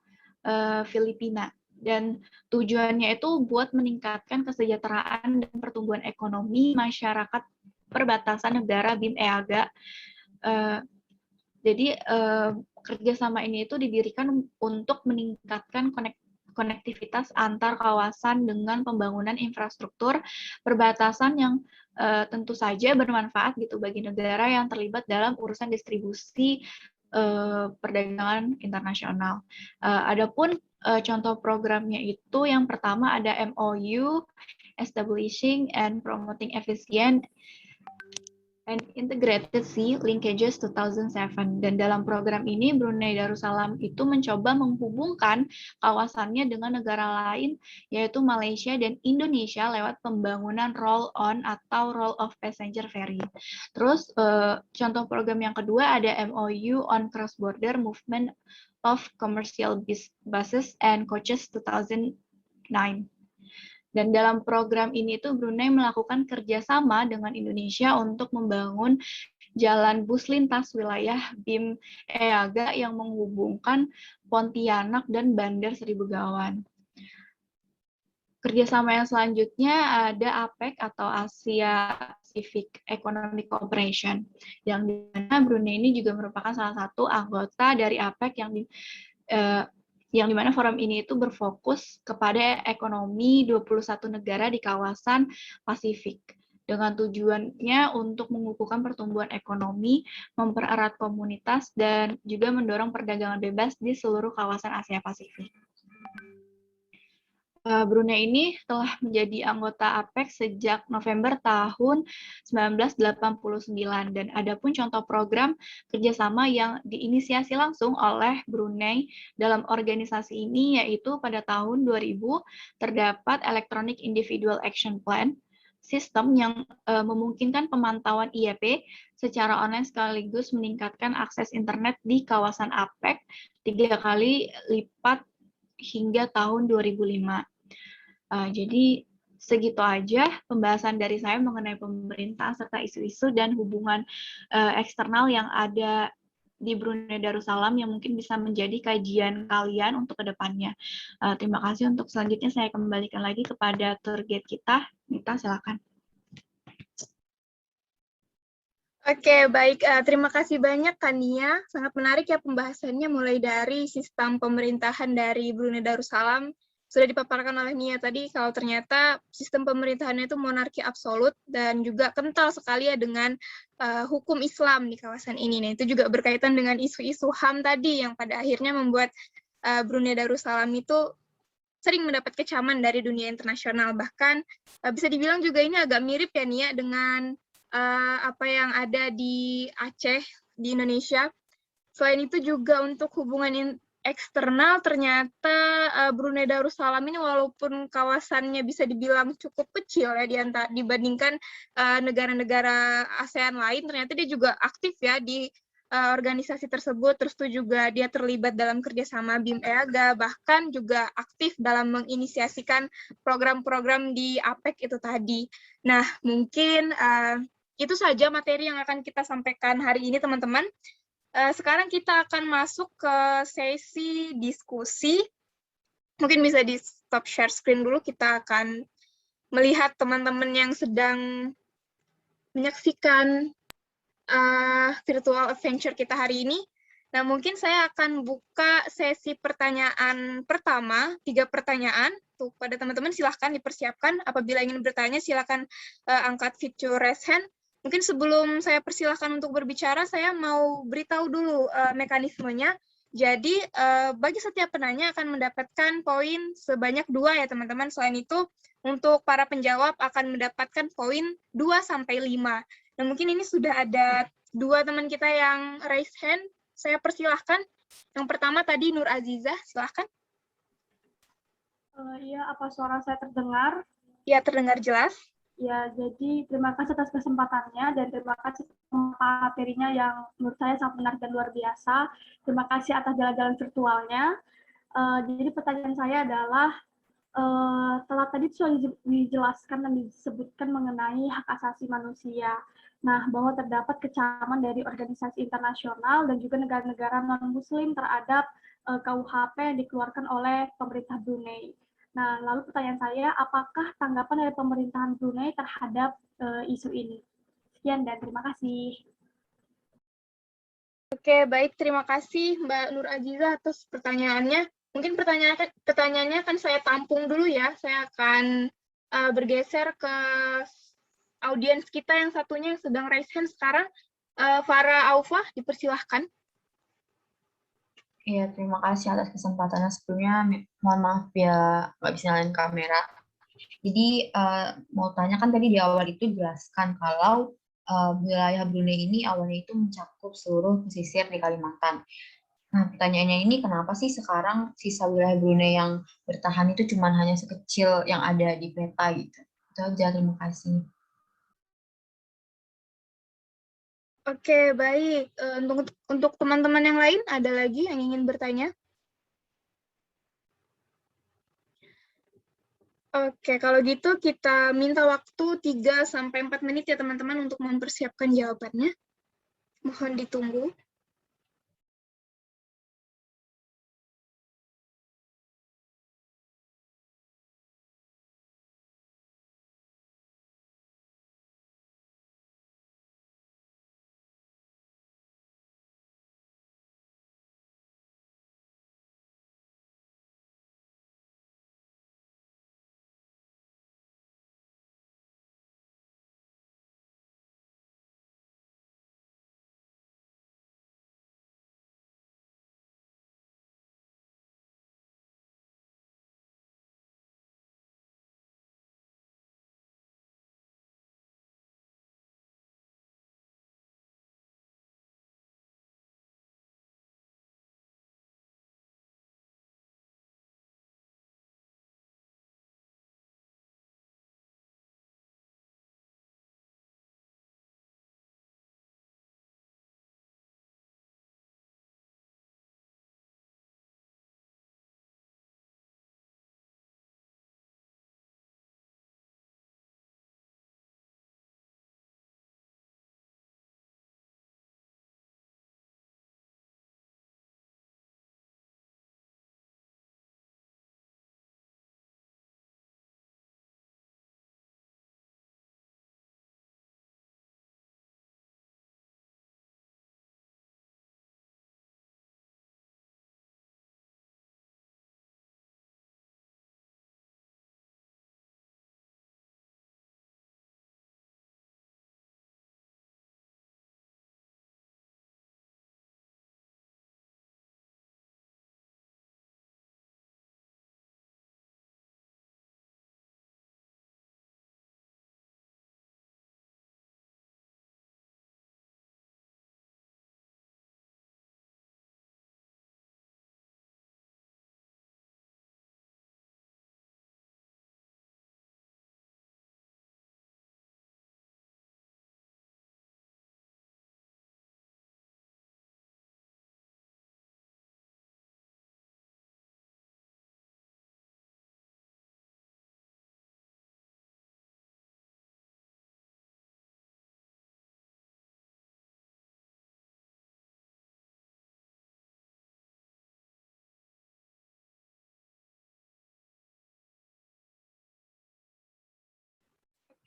Filipina. Dan tujuannya itu buat meningkatkan kesejahteraan dan pertumbuhan ekonomi masyarakat perbatasan negara BIM EAGA. Jadi kerjasama ini itu didirikan untuk meningkatkan konektivitas antar kawasan dengan pembangunan infrastruktur perbatasan yang tentu saja bermanfaat gitu bagi negara yang terlibat dalam urusan distribusi perdagangan internasional. Adapun contoh programnya itu yang pertama ada MOU, Establishing and Promoting Efficient and Integrated Sea Linkages 2007. Dan dalam program ini Brunei Darussalam itu mencoba menghubungkan kawasannya dengan negara lain yaitu Malaysia dan Indonesia lewat pembangunan roll-on atau roll-off passenger ferry. Terus contoh program yang kedua ada MOU on Cross-Border Movement of Commercial Buses and Coaches 2009. Dan dalam program ini tuh Brunei melakukan kerjasama dengan Indonesia untuk membangun jalan bus lintas wilayah BIM EAGA yang menghubungkan Pontianak dan Bandar Seri Begawan. Kerjasama yang selanjutnya ada APEC atau Asia Pacific Economic Cooperation, yang dimana Brunei ini juga merupakan salah satu anggota dari APEC yang dimana forum ini itu berfokus kepada ekonomi 21 negara di kawasan Pasifik dengan tujuannya untuk mengukuhkan pertumbuhan ekonomi, mempererat komunitas, dan juga mendorong perdagangan bebas di seluruh kawasan Asia Pasifik. Brunei ini telah menjadi anggota APEC sejak November tahun 1989 dan ada pun contoh program kerjasama yang diinisiasi langsung oleh Brunei dalam organisasi ini yaitu pada tahun 2000 terdapat Electronic Individual Action Plan, sistem yang memungkinkan pemantauan IEP secara online sekaligus meningkatkan akses internet di kawasan APEC 3 kali lipat hingga tahun 2005. Jadi segitu aja pembahasan dari saya mengenai pemerintahan serta isu-isu dan hubungan eksternal yang ada di Brunei Darussalam yang mungkin bisa menjadi kajian kalian untuk kedepannya. Terima kasih. Untuk selanjutnya saya kembalikan lagi kepada tour guide kita. Nita, silakan. Oke, baik. Terima kasih banyak, Kania. Sangat menarik ya pembahasannya, mulai dari sistem pemerintahan dari Brunei Darussalam. Sudah dipaparkan oleh Nia tadi, kalau ternyata sistem pemerintahannya itu monarki absolut dan juga kental sekali ya dengan hukum Islam di kawasan ini. Nah, itu juga berkaitan dengan isu-isu HAM tadi yang pada akhirnya membuat Brunei Darussalam itu sering mendapat kecaman dari dunia internasional. Bahkan bisa dibilang juga ini agak mirip ya Nia dengan apa yang ada di Aceh, di Indonesia. Selain itu juga untuk hubungan eksternal, ternyata Brunei Darussalam ini walaupun kawasannya bisa dibilang cukup kecil ya dibandingkan negara-negara ASEAN lain, ternyata dia juga aktif ya di organisasi tersebut, terus itu juga dia terlibat dalam kerjasama BIM EAGA, bahkan juga aktif dalam menginisiasikan program-program di APEC itu tadi. Nah, mungkin itu saja materi yang akan kita sampaikan hari ini, teman-teman. Sekarang kita akan masuk ke sesi diskusi. Mungkin bisa di stop share screen dulu, kita akan melihat teman-teman yang sedang menyaksikan virtual adventure kita hari ini. Nah, mungkin saya akan buka sesi pertanyaan pertama, 3 pertanyaan. Tuh, pada teman-teman silahkan dipersiapkan. Apabila ingin bertanya, silahkan angkat fitur raise hand. Mungkin sebelum saya persilahkan untuk berbicara, saya mau beritahu dulu mekanismenya. Jadi bagi setiap penanya akan mendapatkan poin sebanyak 2 ya teman-teman. Selain itu untuk para penjawab akan mendapatkan poin 2 sampai 5. Nah, mungkin ini sudah ada 2 teman kita yang raise hand. Saya persilahkan. Yang pertama tadi Nur Azizah, silahkan. Iya, apa suara saya terdengar? Ya, terdengar jelas. Ya, jadi terima kasih atas kesempatannya dan terima kasih materinya yang menurut saya sangat menarik dan luar biasa. Terima kasih atas jalan-jalan virtualnya. Jadi pertanyaan saya adalah, telah tadi sudah dijelaskan dan disebutkan mengenai hak asasi manusia. Nah, bahwa terdapat kecaman dari organisasi internasional dan juga negara-negara non-muslim terhadap KUHP yang dikeluarkan oleh pemerintah Brunei. Nah, lalu pertanyaan saya, apakah tanggapan dari pemerintahan Brunei terhadap isu ini? Sekian dan terima kasih. Oke, baik. Terima kasih Mbak Nur Azizah atas pertanyaannya. Mungkin pertanyaannya akan saya tampung dulu ya. Saya akan bergeser ke audiens kita yang satunya yang sedang raise hand sekarang. Farah Aufa, dipersilahkan. Iya, terima kasih atas kesempatannya. Sebelumnya, mohon maaf ya nggak bisa nyalain kamera. Jadi, mau tanya kan tadi di awal itu jelaskan kalau wilayah Brunei ini awalnya itu mencakup seluruh pesisir di Kalimantan. Nah, pertanyaannya ini kenapa sih sekarang sisa wilayah Brunei yang bertahan itu cuma hanya sekecil yang ada di peta gitu? Itu aja, terima kasih. Oke, baik. Untuk teman-teman yang lain, ada lagi yang ingin bertanya? Oke, kalau gitu kita minta waktu 3-4 menit ya teman-teman untuk mempersiapkan jawabannya. Mohon ditunggu.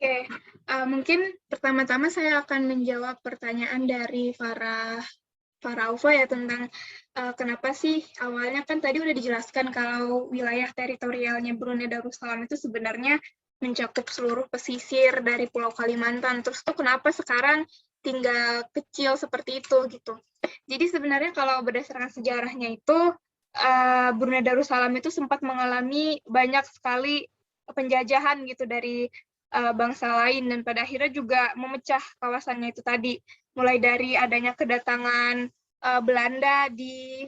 Oke, mungkin pertama-tama saya akan menjawab pertanyaan dari Farah Aufa ya tentang kenapa sih awalnya kan tadi udah dijelaskan kalau wilayah teritorialnya Brunei Darussalam itu sebenarnya mencakup seluruh pesisir dari Pulau Kalimantan. Terus tuh kenapa sekarang tinggal kecil seperti itu gitu. Jadi sebenarnya kalau berdasarkan sejarahnya itu Brunei Darussalam itu sempat mengalami banyak sekali penjajahan gitu dari bangsa lain, dan pada akhirnya juga memecah kawasannya itu tadi, mulai dari adanya kedatangan Belanda di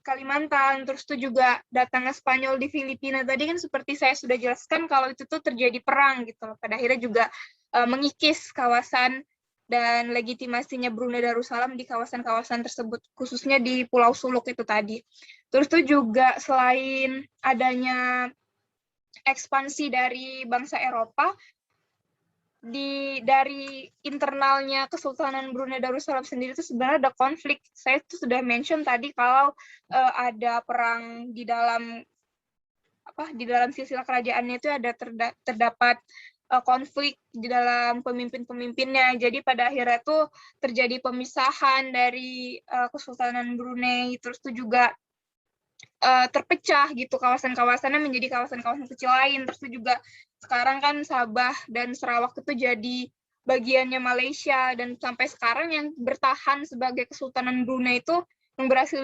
Kalimantan, terus itu juga datangnya Spanyol di Filipina. Tadi kan seperti saya sudah jelaskan kalau itu tuh terjadi perang gitu. Pada akhirnya juga mengikis kawasan dan legitimasinya Brunei Darussalam di kawasan-kawasan tersebut, khususnya di Pulau Suluk itu tadi. Terus itu juga selain adanya ekspansi dari bangsa Eropa, dari internalnya Kesultanan Brunei Darussalam sendiri itu sebenarnya ada konflik. Saya tuh sudah mention tadi kalau ada perang di dalam silsilah kerajaannya itu ada terdapat konflik di dalam pemimpin-pemimpinnya. Jadi pada akhirnya tuh terjadi pemisahan dari Kesultanan Brunei, terus itu juga terpecah gitu kawasan-kawasannya menjadi kawasan-kawasan kecil lain. Terus itu juga sekarang kan Sabah dan Sarawak itu jadi bagiannya Malaysia, dan sampai sekarang yang bertahan sebagai Kesultanan Brunei itu yang berhasil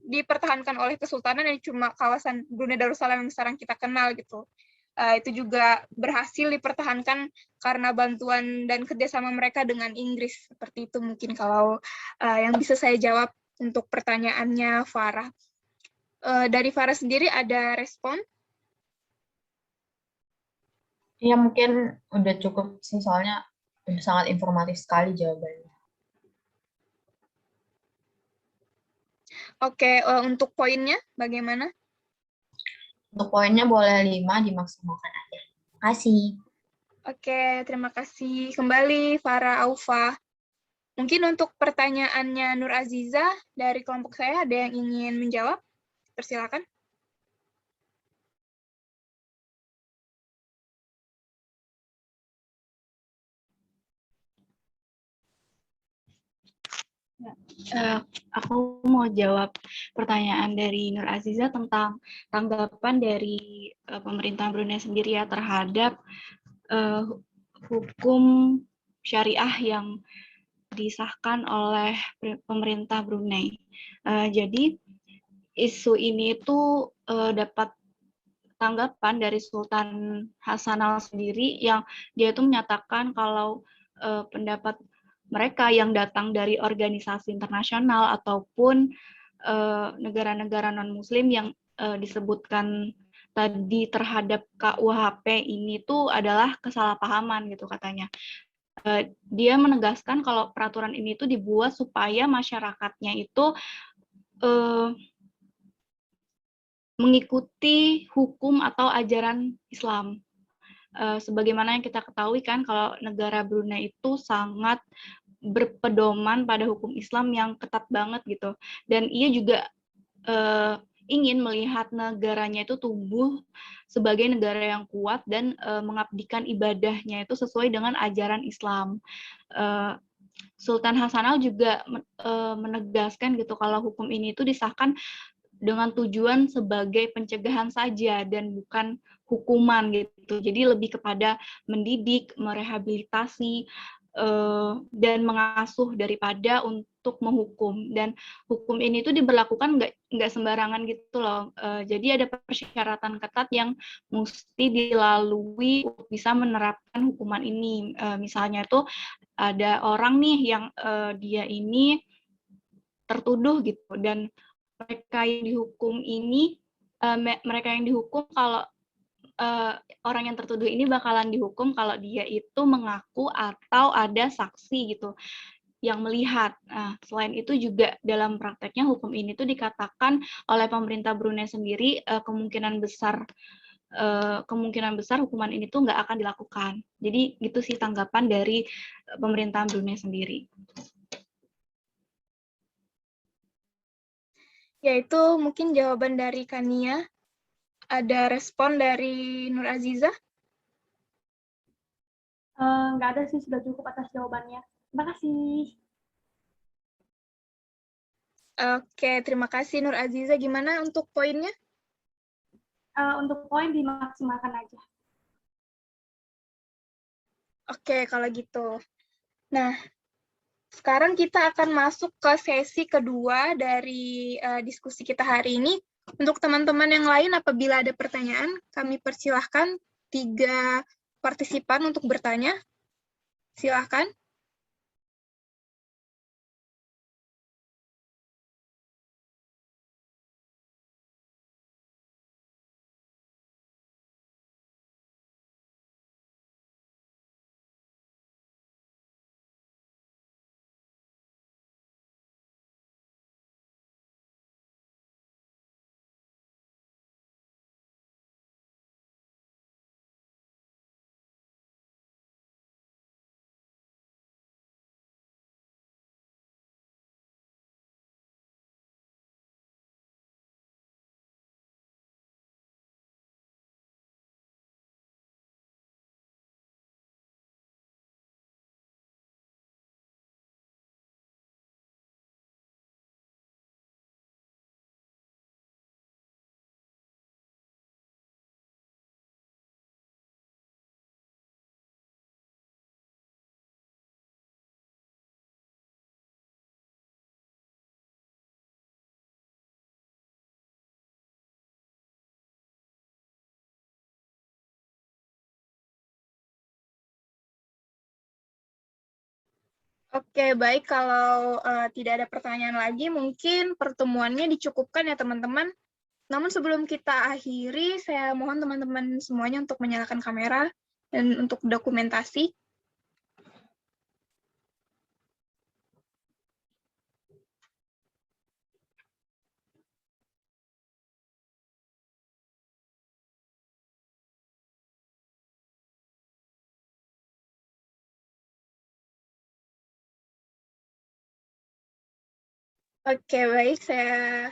dipertahankan oleh Kesultanan yang cuma kawasan Brunei Darussalam yang sekarang kita kenal gitu. Itu juga berhasil dipertahankan karena bantuan dan kerjasama mereka dengan Inggris. Seperti itu mungkin kalau yang bisa saya jawab untuk pertanyaannya Farah. Dari Farah sendiri ada respon? Ya mungkin udah cukup sih, soalnya udah sangat informatif sekali jawabannya. Oke, untuk poinnya bagaimana? Untuk poinnya boleh 5, dimaksimalkan aja. Terima kasih. Oke, terima kasih kembali Farah Aufa. Mungkin untuk pertanyaannya Nur Aziza dari kelompok saya ada yang ingin menjawab? Persilakan. Aku mau jawab pertanyaan dari Nur Aziza tentang tanggapan dari pemerintah Brunei sendiri ya terhadap hukum syariah yang disahkan oleh pemerintah Brunei. Jadi isu ini itu dapat tanggapan dari Sultan Hasanal sendiri yang dia itu menyatakan kalau pendapat mereka yang datang dari organisasi internasional ataupun negara-negara non-muslim yang disebutkan tadi terhadap KUHP ini tuh adalah kesalahpahaman gitu katanya. Dia menegaskan kalau peraturan ini tuh dibuat supaya masyarakatnya itu mengikuti hukum atau ajaran Islam. Sebagaimana yang kita ketahui kan kalau negara Brunei itu sangat berpedoman pada hukum Islam yang ketat banget gitu. Dan ia juga ingin melihat negaranya itu tumbuh sebagai negara yang kuat dan mengabdikan ibadahnya itu sesuai dengan ajaran Islam. Sultan Hasanal juga menegaskan gitu kalau hukum ini itu disahkan dengan tujuan sebagai pencegahan saja dan bukan hukuman gitu. Jadi lebih kepada mendidik, merehabilitasi, dan mengasuh daripada untuk menghukum. Dan hukum ini tuh diberlakukan nggak sembarangan gitu loh. Jadi ada persyaratan ketat yang mesti dilalui untuk bisa menerapkan hukuman ini. Misalnya tuh ada orang nih yang dia ini tertuduh gitu, dan mereka yang dihukum ini, mereka yang dihukum kalau orang yang tertuduh ini bakalan dihukum kalau dia itu mengaku atau ada saksi gitu yang melihat. Nah, selain itu juga dalam prakteknya hukum ini tuh dikatakan oleh pemerintah Brunei sendiri kemungkinan besar hukuman ini tuh nggak akan dilakukan. Jadi gitu sih tanggapan dari pemerintahan Brunei sendiri. Yaitu mungkin jawaban dari Kania. Ada respon dari Nur Aziza? Nggak ada sih, sudah cukup atas jawabannya. Terima kasih. Oke, terima kasih Nur Aziza. Gimana untuk poinnya? Untuk poin dimaksimalkan aja. Oke, kalau gitu. Nah, sekarang kita akan masuk ke sesi kedua dari diskusi kita hari ini. Untuk teman-teman yang lain, apabila ada pertanyaan, kami persilahkan 3 partisipan untuk bertanya. Silahkan. Oke, baik. Kalau tidak ada pertanyaan lagi, mungkin pertemuannya dicukupkan ya, teman-teman. Namun sebelum kita akhiri, saya mohon teman-teman semuanya untuk menyalakan kamera dan untuk dokumentasi. Oke, baik. Saya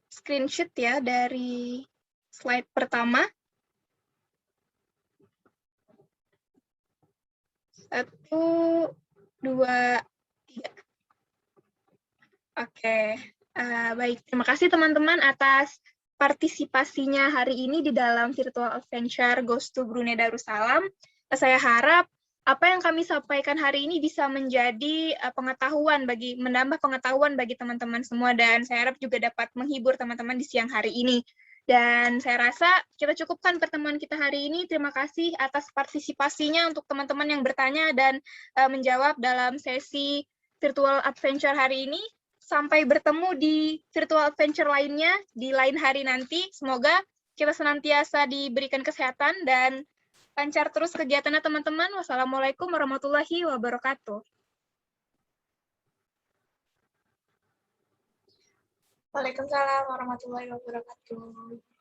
screenshot ya dari slide pertama. 1, 2, 3. Oke, baik. Terima kasih teman-teman atas partisipasinya hari ini di dalam Virtual Adventure Goes to Brunei Darussalam. Saya harap apa yang kami sampaikan hari ini bisa menjadi menambah pengetahuan bagi teman-teman semua, dan saya harap juga dapat menghibur teman-teman di siang hari ini. Dan saya rasa kita cukupkan pertemuan kita hari ini. Terima kasih atas partisipasinya untuk teman-teman yang bertanya dan menjawab dalam sesi Virtual Adventure hari ini. Sampai bertemu di virtual adventure lainnya di lain hari nanti. Semoga kita senantiasa diberikan kesehatan dan lancar terus kegiatannya teman-teman. Wassalamualaikum warahmatullahi wabarakatuh. Waalaikumsalam warahmatullahi wabarakatuh.